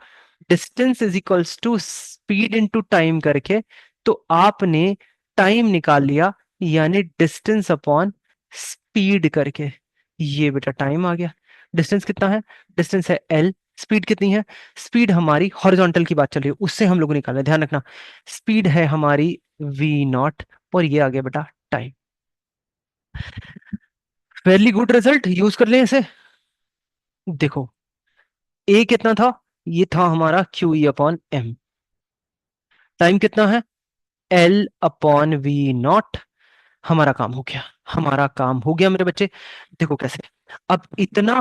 A: distance is equals to speed into time करके, तो आपने टाइम निकाल लिया। यानी डिस्टेंस अपॉन स्पीड करके, ये बेटा टाइम आ गया। डिस्टेंस कितना है? डिस्टेंस है एल। स्पीड कितनी है? स्पीड हमारी हॉरिजॉन्टल की बात चल रही है, उससे हम लोग को निकालना है, ध्यान रखना। स्पीड है हमारी वी नॉट, और ये आ गया बेटा time. Very good result, use कर लें इसे। देखो ए कितना था? ये था हमारा Q E upon M. Time कितना है? L upon V not. हमारा काम हो गया, हमारा काम हो गया मेरे बच्चे। देखो कैसे, अब इतना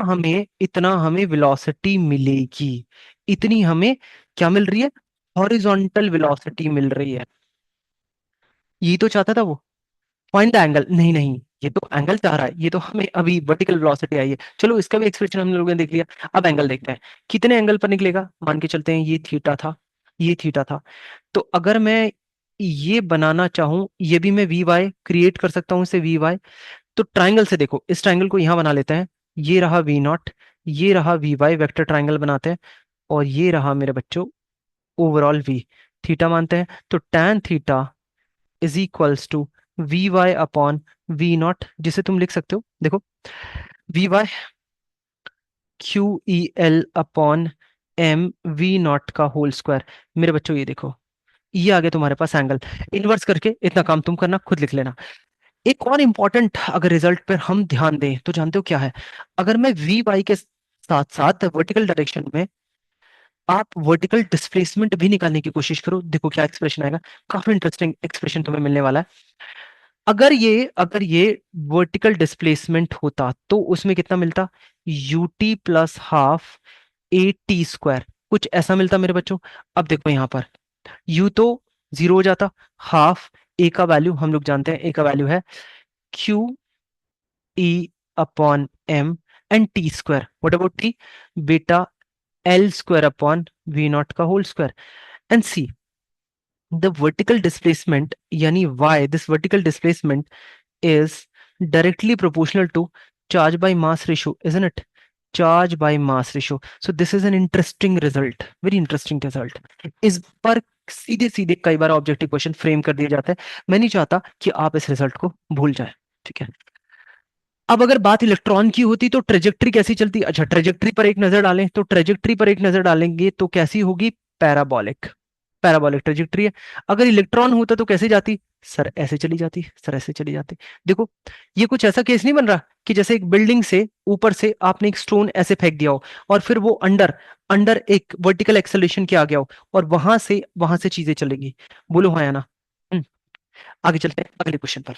A: हमें वेलोसिटी मिलेगी, इतनी हमें क्या मिल रही है? हॉरिजॉन्टल वेलोसिटी मिल रही है। यही तो चाहता था वो। फाइंड द एंगल, नहीं नहीं, ये तो एंगल चाह रहा है, ये तो हमें अभी वर्टिकल वेलोसिटी आई है। चलो इसका भी एक्सप्रेशन हम लोगों ने देख लिया, अब एंगल देखते हैं कितने एंगल पर निकलेगा। मान के चलते हैं ये थीटा था, ये थीटा था। तो अगर मैं ये बनाना चाहूं, ये भी मैं वी वाई क्रिएट कर सकता हूं, इसे वी वाई। तो ट्राइंगल से देखो, इस ट्राइंगल को यहां बना लेते हैं। ये रहा वी नॉट, ये रहा वी वाई, वेक्टर ट्राइंगल बनाते हैं। और ये रहा मेरे बच्चों ओवरऑल वी। थीटा मानते हैं, तो tan theta is equals to V Y upon V not, जिसे तुम लिख सकते हो, देखो, V Y Q E L upon M V not का होल स्क्वायर। मेरे बच्चों ये देखो, ये आ गया तुम्हारे पास एंगल। इनवर्स करके इतना काम तुम करना, खुद लिख लेना। एक और इंपॉर्टेंट अगर रिजल्ट पर हम ध्यान दें तो जानते हो क्या है? अगर मैं वी वाई के साथ साथ वर्टिकल डायरेक्शन में आप वर्टिकल डिस्प्लेसमेंट भी निकालने की कोशिश करो, देखो क्या एक्सप्रेशन आएगा। काफी इंटरेस्टिंग एक्सप्रेशन तुम्हें मिलने वाला है। अगर ये वर्टिकल डिस्प्लेसमेंट होता तो उसमें कितना मिलता? UT plus half A T square, कुछ ऐसा मिलता मेरे बच्चों। अब देखो यहां पर यू तो जीरो हो जाता, हाफ ए का वैल्यू हम लोग जानते हैं, ए का वैल्यू है Q E upon M and T square. What about T? बेटा L square upon V not का whole square. And see the vertical displacement, यानी Y this vertical displacement is directly proportional to charge by mass ratio, isn't it? Charge by mass ratio. So this is an interesting result, very interesting result. इस पर सीधे सीधे कई बार objective question frame कर दिए जाते हैं। मैं नहीं चाहता कि आप इस रिजल्ट को भूल जाए, ठीक है। अब अगर बात इलेक्ट्रॉन की होती तो ट्रेजेक्ट्री कैसी चलती? अच्छा, ट्रेजेक्ट्री पर एक नजर डालें, तो ट्रेजेक्ट्री पर एक नजर डालेंगे तो कैसी होगी? पैराबोलिक, पैराबोलिक ट्रेजेक्ट्री है। अगर इलेक्ट्रॉन होता तो कैसे जाती? सर ऐसे चली जाती, सर ऐसे चली जाती। देखो ये कुछ ऐसा केस नहीं बन रहा कि जैसे एक बिल्डिंग से ऊपर से आपने एक स्टोन ऐसे फेंक दिया हो और फिर वो अंडर अंडर एक वर्टिकल एक्सेलरेशन के आ गया हो और वहां से चीजें चलेंगी। बोलो हाँ या ना? हम्म, आगे चलते हैं अगले क्वेश्चन पर।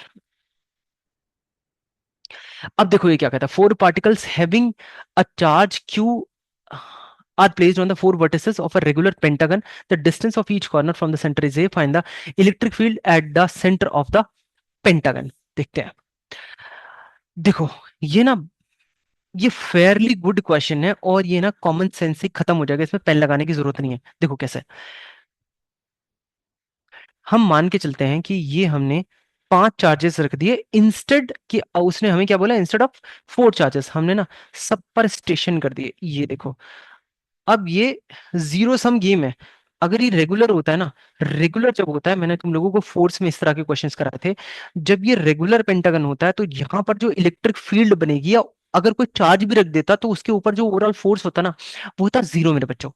A: अब देखो ये क्या कहता है, four particles having a charge Q are placed on the four vertices of a regular pentagon. The distance of each corner from the center is a. Find the electric field at the center of the pentagon. देखते हैं। देखो ये ना, ये fairly good question है और ये ना कॉमन सेंस से खत्म हो जाएगा, इसमें पेन लगाने की जरूरत नहीं है। देखो कैसे, हम मान के चलते हैं कि ये हमने 5 चार्जेस रख दिए इंस्टेड कि उसने हमें क्या बोला, इंस्टेड ऑफ 4 चार्जेस हमने ना सब पर स्टेशन कर दिए। ये देखो, अब ये जीरो सम गेम है। अगर ये रेगुलर होता है ना, रेगुलर जब होता है, मैंने तुम लोगों को फोर्स में इस तरह के क्वेश्चंस कराए थे, जब ये रेगुलर पेंटागन होता है तो यहाँ पर जो इलेक्ट्रिक फील्ड बनेगी, या अगर कोई चार्ज भी रख देता तो उसके ऊपर जो ओवरऑल फोर्स होता ना, वो होता जीरो मेरे बच्चों।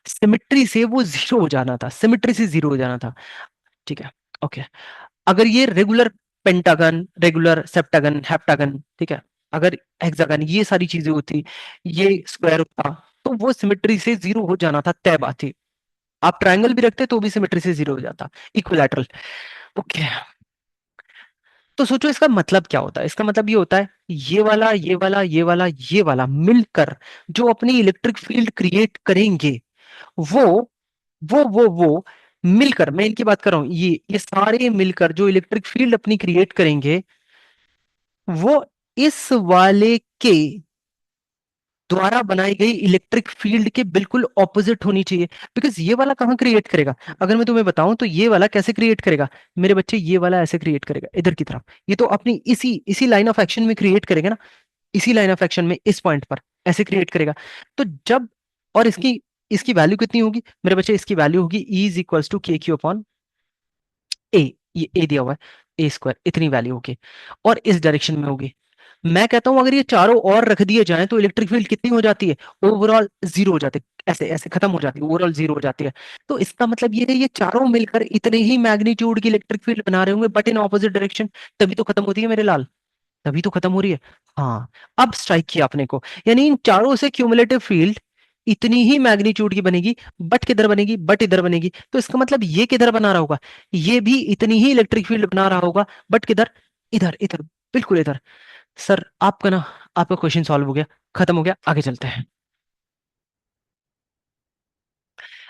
A: सिमिट्री से वो जीरो हो जाना था, सिमिट्री से जीरो हो जाना था, ठीक है। ओके, अगर ये regular pentagon, regular septagon, heptagon, ठीक है, अगर हेक्सागन, ये सारी चीजें होती, ये स्क्वायर होता, तो वो सिमेट्री से जीरो हो जाना था, तय बात थी। आप ट्रायंगल भी रखते तो भी सिमेट्री से जीरो हो जाता, इक्विलैटरल। ओके, तो सोचो इसका मतलब क्या होता है? इसका मतलब ये होता है ये वाला, ये वाला, ये वाला, ये वाला मिलकर जो अपनी इलेक्ट्रिक फील्ड क्रिएट करेंगे, वो वो मिलकर, मैं इनकी बात कर रहा हूं, ये सारे मिलकर जो इलेक्ट्रिक फील्ड अपनी क्रिएट करेंगे, वो इस वाले के द्वारा बनाई गई इलेक्ट्रिक फील्ड के बिल्कुल ऑपोजिट होनी चाहिए। बिकॉज ये वाला कहां क्रिएट करेगा? अगर मैं तुम्हें बताऊं तो ये वाला कैसे क्रिएट करेगा मेरे बच्चे? ये वाला ऐसे क्रिएट करेगा इधर की तरफ, ये तो अपनी इसी इसी लाइन ऑफ एक्शन में क्रिएट करेगा ना, इसी लाइन ऑफ एक्शन में इस पॉइंट पर ऐसे क्रिएट करेगा। तो जब, और इसकी इसकी वैल्यू कितनी होगी मेरे बच्चे? इसकी वैल्यू होगी E इज इक्वल्स टू के क्यू अपॉन ए, ये ए दिया हुआ है। ए स्क्वायर, इतनी वैल्यू होगी और इस डायरेक्शन में होगी। मैं कहता हूं अगर ये चारों और रख दिए जाएं तो इलेक्ट्रिक फील्ड कितनी हो जाती है, ओवरऑल जीरो हो जाती है, ऐसे ऐसे खत्म हो जाती है, ओवरऑल जीरो हो जाती है। तो इसका मतलब ये है ये चारों मिलकर इतने ही मैग्नीट्यूड की इलेक्ट्रिक फील्ड बना रहे होंगे बट इन ऑपोजिट डायरेक्शन, तभी तो खत्म होती है मेरे लाल, तभी तो खत्म हो रही है। हाँ, अब स्ट्राइक किया आपने को, यानी इन चारों से क्यूमुलेटिव फील्ड इतनी ही मैग्नीट्यूड की बनेगी, बट किधर बनेगी, बट इधर बनेगी। तो इसका मतलब ये किधर बना रहा होगा, ये भी इतनी ही इलेक्ट्रिक फील्ड बना रहा होगा, बट किधर, इधर इधर, बिल्कुल इधर। सर आपका ना, आपका क्वेश्चन सॉल्व हो गया, खत्म हो गया, आगे चलते हैं।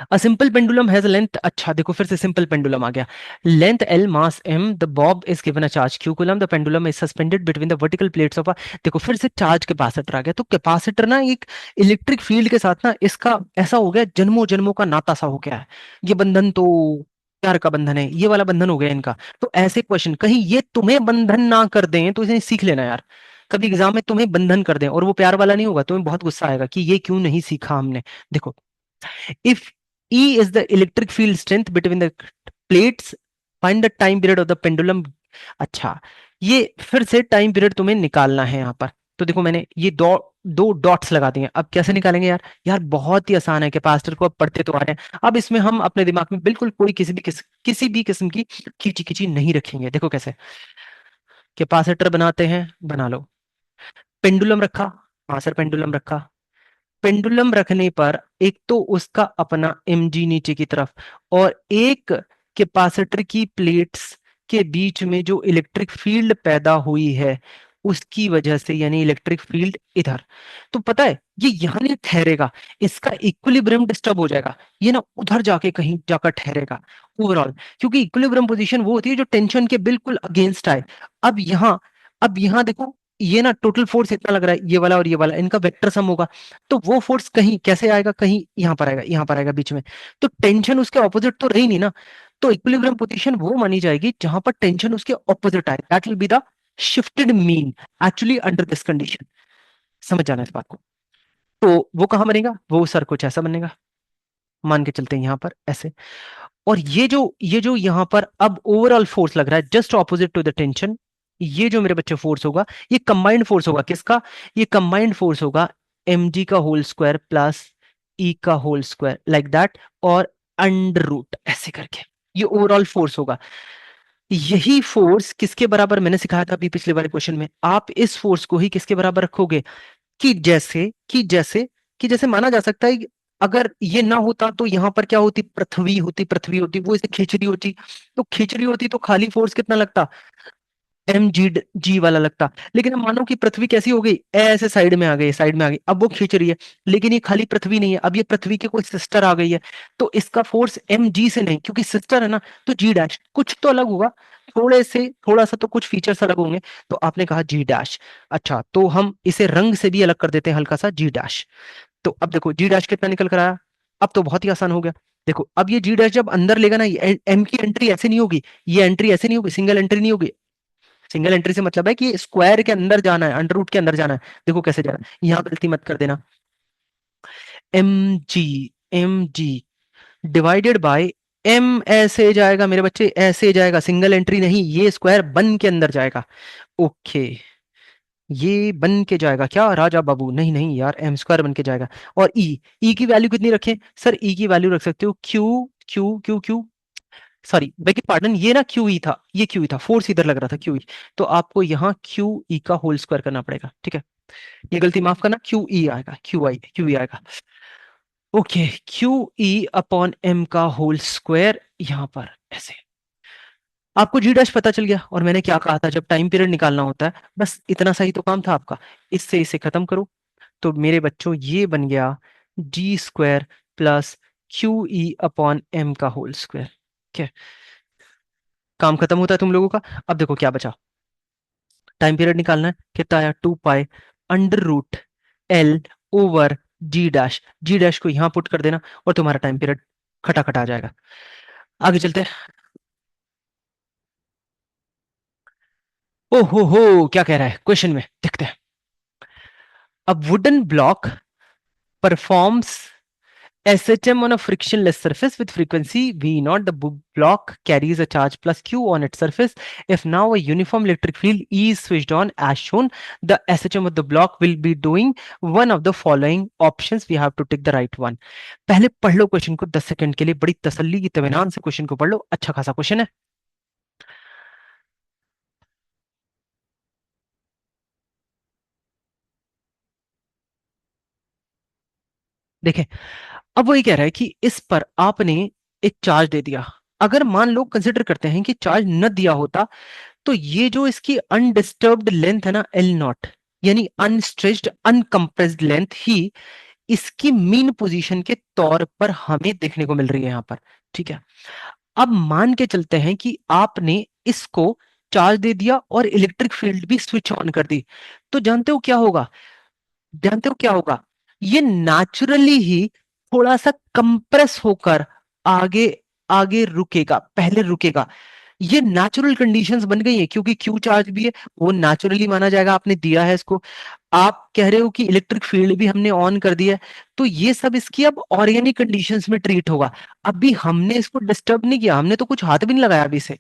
A: A simple pendulum has a length, अच्छा देखो फिर से सिंपल पेंडुलम आ गया, length L, mass M, the Bob is given a charge Q coulomb, the pendulum is suspended between the vertical plates of अ, देखो फिर से चार्ज कैपेसिटर आ गया। तो कैपेसिटर ना एक इलेक्ट्रिक फील्ड के साथ ना इसका ऐसा हो गया, जन्मों जन्मों का नाता सा हो गया है, ये बंधन तो प्यार का बंधन है, ये वाला बंधन हो गया इनका। तो ऐसे क्वेश्चन कहीं ये तुम्हें बंधन ना कर दें तो इसे सीख लेना यार, कभी एग्जाम में तुम्हें बंधन कर दें और वो प्यार वाला नहीं होगा, तुम्हें बहुत गुस्सा आएगा कि ये क्यों नहीं सीखा हमने। देखो, if E is the electric field strength between the plates, find the time period of the pendulum। अच्छा, ये फिर से टाइम पीरियड तुम्हें निकालना है यहाँ पर। तो देखो मैंने ये दो दो डॉट्स लगा दिए, अब कैसे निकालेंगे यार, यार बहुत ही आसान है, कैपेसिटर को अब पढ़ते तो आ रहे हैं, अब इसमें हम अपने दिमाग में बिल्कुल कोई किसी भी किस्म की खींची खींची नहीं रखेंगे। देखो कैसे, कैपेसिटर बनाते हैं, बना लो। पेंडुलम रखा, हाँ सर पेंडुलम रखा। पेंडुलम रखने पर एक तो उसका अपना mg नीचे की तरफ, और एक कैपेसिटर की प्लेट्स के बीच में जो इलेक्ट्रिक फील्ड पैदा हुई है उसकी वजह से, यानी इलेक्ट्रिक फील्ड इधर। तो पता है ये यहां नहीं ठहरेगा, इसका इक्विलिब्रियम डिस्टर्ब हो जाएगा, ये ना उधर जाके कहीं जाकर ठहरेगा ओवरऑल, क्योंकि इक्विलिब्रियम पोजीशन वो होती है जो टेंशन के बिल्कुल अगेंस्ट आए। अब यहाँ, अब यहाँ देखो, ये ना टोटल फोर्स इतना लग रहा है, ये वाला और ये वाला इनका वेक्टर सम होगा, तो वो फोर्स कहीं कैसे आएगा, कहीं यहाँ पर आएगा, यहाँ पर आएगा बीच में, तो टेंशन उसके ऑपोजिट तो रही नहीं ना। तो इक्विलिब्रियम पोजीशन वो मानी जाएगी जहां पर टेंशन उसके ऑपोजिट आए, that will be the shifted mean actually under this condition. समझ जाना इस बात को। तो वो कहां बनेगा, वो सर कुछ ऐसा बनेगा, मान के चलते हैं यहाँ पर ऐसे। और ये जो यहाँ पर अब ओवरऑल फोर्स लग रहा है just opposite to the tension, ये जो मेरे बच्चे फोर्स होगा, ये कंबाइंड फोर्स होगा किसका, ये कंबाइंड फोर्स होगा mg का होल स्क्वायर प्लस ई का होल स्क्वायर लाइक दैट, और अंडर रूट ऐसे करके ये ओवरऑल फोर्स होगा। यही फोर्स किसके बराबर, मैंने सिखाया था अभी पिछले वाले क्वेश्चन में, आप इस फोर्स को ही किसके बराबर रखोगे, कि जैसे माना जा सकता है कि अगर ये ना होता तो यहां पर क्या होती, पृथ्वी होती, वो इसे खींच रही होती, तो खींच रही होती तो खाली फोर्स कितना लगता, mg वाला लगता। लेकिन अब मानो कि पृथ्वी कैसी हो गई, ऐसे साइड में आ गई, साइड में आ गई, अब वो खींच रही है, लेकिन ये खाली पृथ्वी नहीं है, अब ये पृथ्वी की कोई सिस्टर आ गई है, तो इसका फोर्स mg से नहीं, क्योंकि सिस्टर है ना, तो जी डैश कुछ तो अलग होगा, थोड़ा सा तो कुछ फीचर्स अलग होंगे। तो आपने कहा जी डैश, अच्छा तो हम इसे रंग से भी अलग कर देते हैं हल्का सा, जी डैश। तो अब देखो जी डैश कितना निकल कर आया, अब तो बहुत ही आसान हो गया। देखो अब ये जी डैश जब अंदर लेगा ना, ये एम की एंट्री ऐसे नहीं होगी, ये एंट्री ऐसे नहीं होगी, सिंगल एंट्री नहीं होगी। सिंगल एंट्री से मतलब है कि स्क्वायर के अंदर जाना है, अंडर रूट के अंदर जाना है। देखो कैसे जाना है, यहां गलती मत कर देना, M G, mg divided by m, ऐसे जाएगा मेरे बच्चे, ऐसे जाएगा, सिंगल एंट्री नहीं, ये स्क्वायर बन के अंदर जाएगा। ओके, ये बन के जाएगा क्या राजा बाबू, नहीं नहीं यार, एम स्क्वायर बन के जाएगा। और ई की वैल्यू कितनी रखें सर, ई की वैल्यू रख सकते हो Q, Q, sorry beg pardon, ये ना क्यू ई था, ये क्यू ई था, फोर्स इधर लग रहा था क्यू ई, तो आपको यहाँ क्यू ई का होल स्क्वायर करना पड़ेगा, ठीक है, ये गलती माफ करना, क्यू ई आएगा, क्यू ई आएगा। Okay, Q E upon M का होल स्क्वायर यहाँ पर ऐसे। आपको जी डैश पता चल गया, और मैंने क्या कहा था, जब टाइम पीरियड निकालना होता है बस इतना सही तो काम था आपका, इससे इसे खत्म करो। तो मेरे बच्चों ये बन गया G square plus Q E upon M का होल स्क्वायर। ठीक है, काम खत्म होता है तुम लोगों का। अब देखो क्या बचा, टाइम पीरियड निकालना है, कितना आया, 2 pi under root L over G dash, G dash को यहां पुट कर देना और तुम्हारा टाइम पीरियड खटाखट आ जाएगा। आगे चलते हैं। ओहो हो, क्या कह रहा है क्वेश्चन में, देखते हैं। A wooden block performs SHM on a frictionless surface with frequency V naught, the block carries a charge plus Q on its surface. If now a uniform electric field E is switched on as shown, the SHM of the block will be doing one of the following options. We have to take the right one. पहले पढ़ लो question को 10 second के लिए, बड़ी तसल्ली की इत्मीनान से क्वेश्चन को पढ़ लो, अच्छा खासा क्वेश्चन है। देखें, अब वो ये कह रहा है कि इस पर आपने एक चार्ज दे दिया। अगर मान लो कंसिडर करते हैं कि चार्ज न दिया होता, तो ये जो इसकी अनडिस्टर्ब्ड लेंथ है ना एल नॉट, यानी अनस्ट्रेच्ड अनकंप्रेस्ड लेंथ ही इसकी मीन पोजीशन के तौर पर हमें देखने को मिल रही है यहां पर। ठीक है, अब मान के चलते हैं कि आपने इसको चार्ज दे दिया और इलेक्ट्रिक फील्ड भी स्विच ऑन कर दी, तो जानते हो क्या होगा? जानते हो क्या होगा? ये नेचुरली ही थोड़ा सा कंप्रेस होकर आगे आगे रुकेगा, पहले रुकेगा। ये नेचुरल कंडीशंस बन गई है क्योंकि क्यू चार्ज भी है, वो नेचुरली माना जाएगा, आपने दिया है इसको। आप कह रहे हो कि इलेक्ट्रिक फील्ड भी हमने ऑन कर दिया है, तो ये सब इसकी अब ऑर्गेनिक कंडीशंस में ट्रीट होगा। अभी हमने इसको डिस्टर्ब नहीं किया, हमने तो कुछ हाथ भी नहीं लगाया अभी से,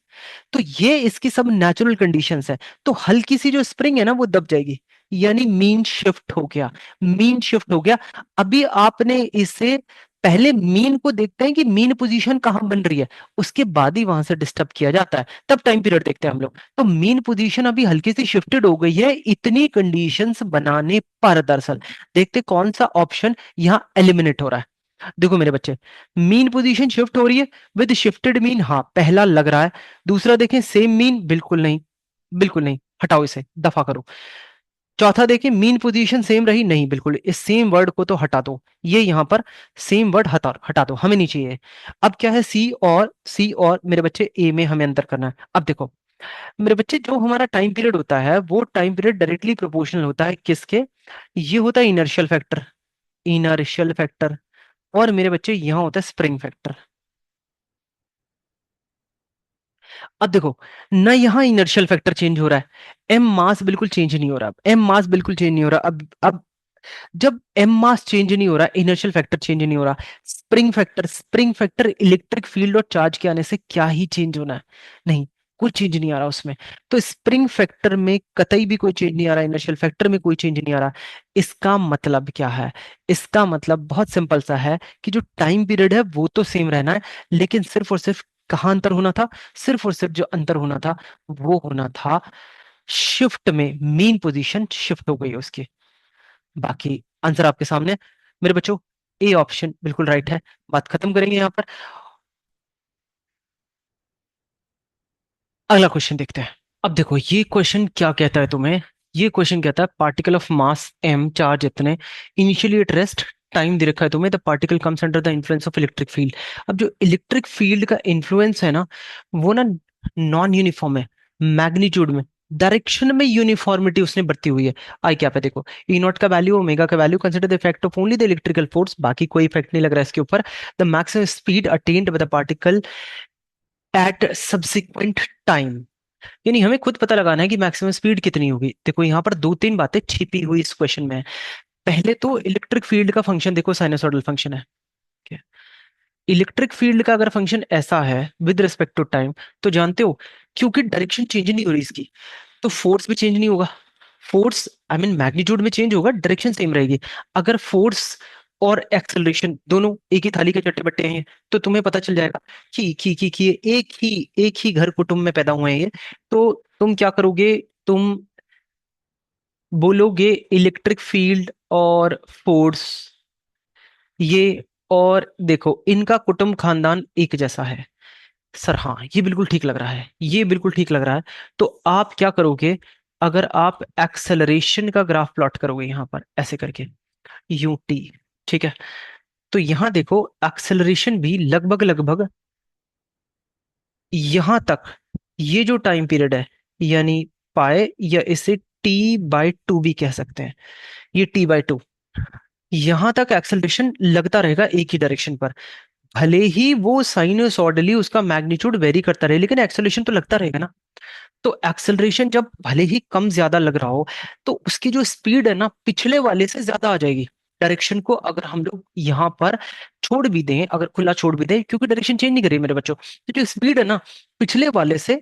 A: तो ये इसकी सब नेचुरल कंडीशंस है। तो हल्की सी जो स्प्रिंग है ना वो दब जाएगी, यानी मीन शिफ्ट हो गया, मीन शिफ्ट हो गया। अभी आपने इसे पहले मीन को देखते हैं कि मीन पोजीशन कहां बन रही है, उसके बाद ही वहां से डिस्टर्ब किया जाता है, तब टाइम पीरियड देखते हैं हम लोग। तो मीन पोजीशन अभी हल्की सी शिफ्टेड हो गई है इतनी कंडीशंस बनाने पर। दरअसल देखते कौन सा ऑप्शन यहां एलिमिनेट हो रहा है। देखो मेरे बच्चे, मीन पोजीशन शिफ्ट हो रही है विद शिफ्टेड मीन, हाँ पहला लग रहा है। दूसरा देखें सेम मीन, बिल्कुल नहीं, बिल्कुल नहीं, हटाओ इसे, दफा करो। चौथा देखिए मीन पोजीशन सेम रही, नहीं बिल्कुल, इस सेम वर्ड को तो हटा दो, ये यहां पर सेम वर्ड हटा हटा दो, हमें नहीं चाहिए। अब क्या है, सी और मेरे बच्चे ए में हमें अंतर करना है। अब देखो मेरे बच्चे, जो हमारा टाइम पीरियड होता है वो टाइम पीरियड डायरेक्टली प्रोपोर्शनल होता है किसके? ये होता है इनर्शियल फैक्टर, इनर्शियल फैक्टर। और मेरे बच्चे यहां होता है स्प्रिंग फैक्टर। अब देखो, ना यहाँ इनर्शियल फैक्टर चेंज हो रहा है, एम मास बिल्कुल चेंज नहीं हो रहा, एम मास बिल्कुल चेंज नहीं हो रहा। अब जब एम मास चेंज नहीं हो रहा, इनर्शियल फैक्टर चेंज नहीं हो रहा, स्प्रिंग फैक्टर इलेक्ट्रिक फील्ड और चार्ज के आने से क्या ही चेंज होना है? नहीं, कोई चेंज नहीं आ रहा उसमें। तो स्प्रिंग फैक्टर में कतई भी कोई चेंज नहीं आ रहा, इनर्शियल फैक्टर में कोई चेंज नहीं आ रहा। इसका मतलब क्या है? इसका मतलब बहुत सिंपल सा है कि जो टाइम पीरियड है वो तो सेम रहना है, लेकिन सिर्फ और सिर्फ कहाँ अंतर होना था? सिर्फ और सिर्फ जो अंतर होना था वो होना था शिफ्ट में, मेन पोजीशन शिफ्ट हो गई है उसकी। बाकी आंसर आपके सामने है। मेरे बच्चों, ए ऑप्शन बिल्कुल राइट है। बात खत्म करेंगे यहां पर, अगला क्वेश्चन देखते हैं। अब देखो ये क्वेश्चन क्या कहता है तुम्हें, ये क्वेश्चन कहता है particle of mass M, charge इतने, इनिशियली एट रेस्ट, टाइम दे रखा है तुम्हें, the particle comes under the influence of electric field. अब जो इलेक्ट्रिक फील्ड का इन्फ्लुएंस है ना, वो ना नॉन यूनिफॉर्म है, मैग्नीट्यूड में, डायरेक्शन में यूनिफॉर्मिटी उसने बढ़ती हुई है। आई क्या पे देखो, ई नॉट का वैल्यू, ओमेगा का value, consider the effect of only the electrical force, बाकी कोई इफेक्ट नहीं लग रहा है इसके ऊपर। The maximum speed attend by the particle at subsequent time, यानी हमें खुद पता लगाना है कि मैक्सिमम स्पीड कितनी होगी। देखो यहाँ पर दो तीन बातें छिपी हुई इस क्वेश्चन में है। पहले तो इलेक्ट्रिक फील्ड का फंक्शन देखो, साइनसोइडल फंक्शन है। इलेक्ट्रिक फील्ड का अगर फंक्शन ऐसा है विद रिस्पेक्ट टू टाइम, तो जानते हो क्योंकि डायरेक्शन चेंज नहीं हो रही इसकी, तो फोर्स भी चेंज नहीं होगा। फोर्स आई मीन मैग्नीट्यूड में चेंज होगा, डायरेक्शन सेम रहेगी। अगर फोर्स और एक्सेलरेशन दोनों एक ही थाली के चट्टे बट्टे हैं, तो तुम्हें पता चल जाएगा कि ये एक ही घर कुटुंब में पैदा हुए हैं ये। तो तुम क्या करोगे? तुम बोलोगे इलेक्ट्रिक फील्ड और फोर्स, ये, और देखो इनका कुटुंब खानदान एक जैसा है। सर हाँ, ये बिल्कुल ठीक लग रहा है, ये बिल्कुल ठीक लग रहा है। तो आप क्या करोगे? अगर आप एक्सेलरेशन का ग्राफ प्लॉट करोगे यहां पर ऐसे करके, यू टी, ठीक है, तो यहां देखो एक्सेलरेशन भी लगभग लगभग यहां तक, ये जो टाइम पीरियड है, यानी पाए, या इसे T/2 भी कह सकते हैं, ये T/2, यहां तक एक्सेलरेशन लगता रहेगा एक ही डायरेक्शन पर। भले ही वो साइनसॉइडली उसका मैग्नीट्यूड वेरी करता रहे, लेकिन एक्सेलरेशन तो लगता रहेगा ना। तो एक्सेलरेशन जब भले ही कम ज्यादा लग रहा हो, तो उसकी जो स्पीड है ना पिछले वाले से ज्यादा आ जाएगी। डायरेक्शन को अगर हम लोग यहाँ पर छोड़ भी दें, अगर खुला छोड़ भी दें, क्योंकि डायरेक्शन चेंज नहीं कर रही मेरे बच्चों, तो जो स्पीड है ना, पिछले वाले से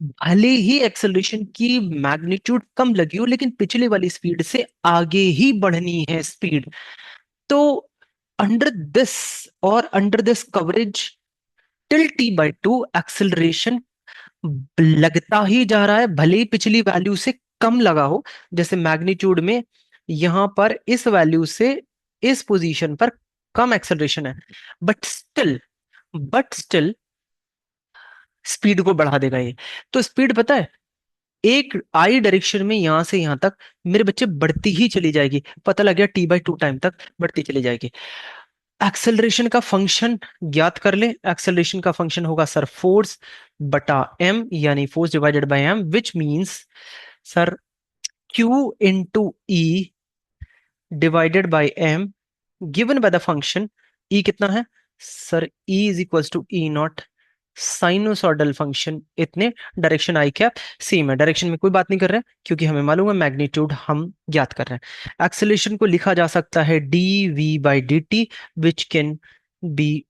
A: भले ही एक्सेलरेशन की मैग्नीट्यूड कम लगी हो, लेकिन पिछले वाली स्पीड से आगे ही बढ़नी है स्पीड। तो अंडर दिस और under this coverage till t/2 acceleration लगता ही जा रहा है, भले ही पिछली वैल्यू से कम लगा हो। जैसे मैग्नीट्यूड में यहां पर इस वैल्यू से इस पोजीशन पर कम एक्सेलरेशन है, बट स्टिल स्पीड को बढ़ा देगा ये। तो स्पीड पता है, एक आई डायरेक्शन में यहां से यहां तक मेरे बच्चे बढ़ती ही चली जाएगी, पता लग गया t/2 टाइम तक बढ़ती चली जाएगी। एक्सेलरेशन का फंक्शन ज्ञात कर ले। एक्सेलरेशन का फंक्शन होगा सर फोर्स बटा एम, यानी force divided by M, which means sir Q into E divided by M given by the function E कितना है sir, E is equal to E not sinusoidal function, इतने direction I cap same है, direction में कोई बात नहीं कर रहे हैं क्योंकि हमें मालूम है मैग्नीट्यूड हम ज्ञात कर रहे हैं। एक्सेलरेशन को लिखा जा सकता है dv/dt which can be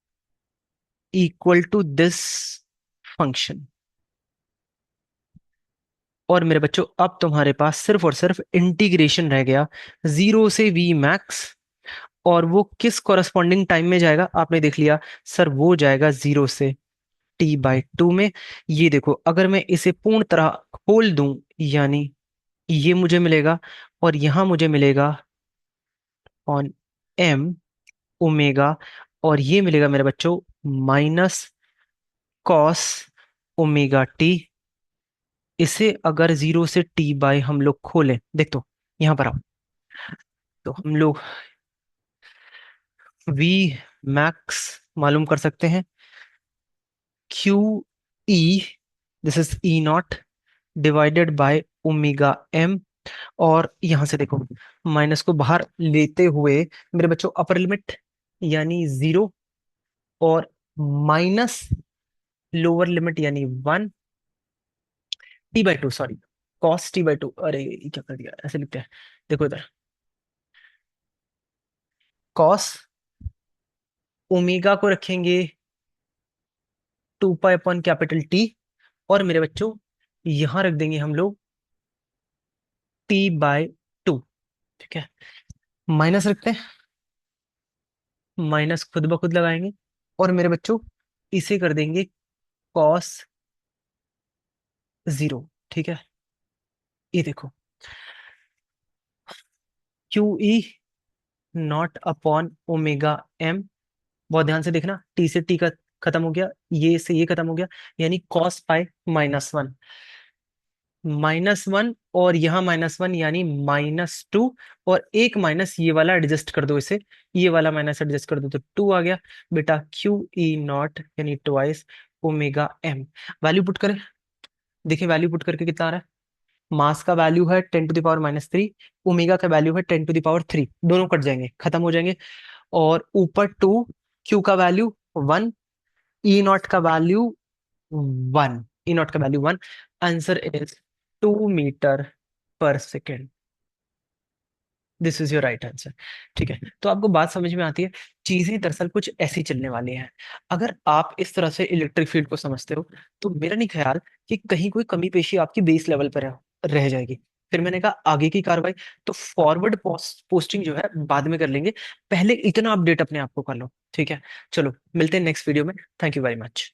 A: equal to this function. और मेरे बच्चों अब तुम्हारे पास सिर्फ और सिर्फ इंटीग्रेशन रह गया, 0 से v मैक्स, और वो किस कॉरस्पॉन्डिंग टाइम में जाएगा आपने देख लिया सर, वो जाएगा 0 से t/2 में। ये देखो अगर मैं इसे पूर्ण तरह खोल दूं, यानी ये मुझे मिलेगा और यहां मुझे मिलेगा ऑन m ओमेगा, और ये मिलेगा मेरे बच्चों माइनस कॉस ओमेगा टी। इसे अगर 0 से t/, हम लोग खोलें, देख तो यहां पर आओ, तो हम लोग v मैक्स मालूम कर सकते हैं, Q E, this is E not divided by omega M. और यहां से देखो माइनस को बाहर लेते हुए मेरे बच्चों अपर लिमिट यानी 0, और माइनस लोअर लिमिट यानी 1, t/2, सॉरी कॉस t/2, अरे ये क्या कर दिया, ऐसे लिखते हैं, देखो इधर कॉस ओमेगा को रखेंगे 2π/T, और मेरे बच्चों यहां रख देंगे हम लोग t/2, ठीक है। माइनस रखते हैं, माइनस खुद ब खुद लगाएंगे, और मेरे बच्चों इसे कर देंगे कॉस 0, ठीक है। ये देखो Q E not upon omega M, बहुत ध्यान से देखना, टी से टी का खत्म हो गया, ये से ये खत्म हो गया, यानी कॉस पाई -1, -1, और यहाँ -1 यानी -2, और एक माइनस ये वाला एडजस्ट कर दो इसे, ये वाला माइनस एडजस्ट कर दो तो 2 आ गया बेटा, क्यू ई नॉट यानी twice omega M. Value put करें, देखिए वैल्यू पुट करके कितना आ रहा है, मास का वैल्यू है 10⁻³ ओमेगा का वैल्यू है 10⁻3, दोनों कट जाएंगे खत्म हो जाएंगे, और ऊपर 2, क्यू का वैल्यू 1, ई नॉट का वैल्यू 1, ई नॉट का वैल्यू 1, आंसर इज 2 मीटर पर second. This is your right answer, ठीक है। तो आपको बात समझ में आती है, चीजें दरअसल कुछ ऐसी चलने वाली हैं। अगर आप इस तरह से इलेक्ट्रिक फील्ड को समझते हो तो मेरा नहीं ख्याल कि कहीं कोई कमी पेशी आपकी बेस लेवल पर रह जाएगी। फिर मैंने कहा आगे की कार्रवाई तो फॉरवर्ड पोस्टिंग जो है बाद में कर लेंगे, पहले इतना अपडेट अपने आप को कर लो, ठीक है। चलो मिलते हैं नेक्स्ट वीडियो में, थैंक यू वेरी मच।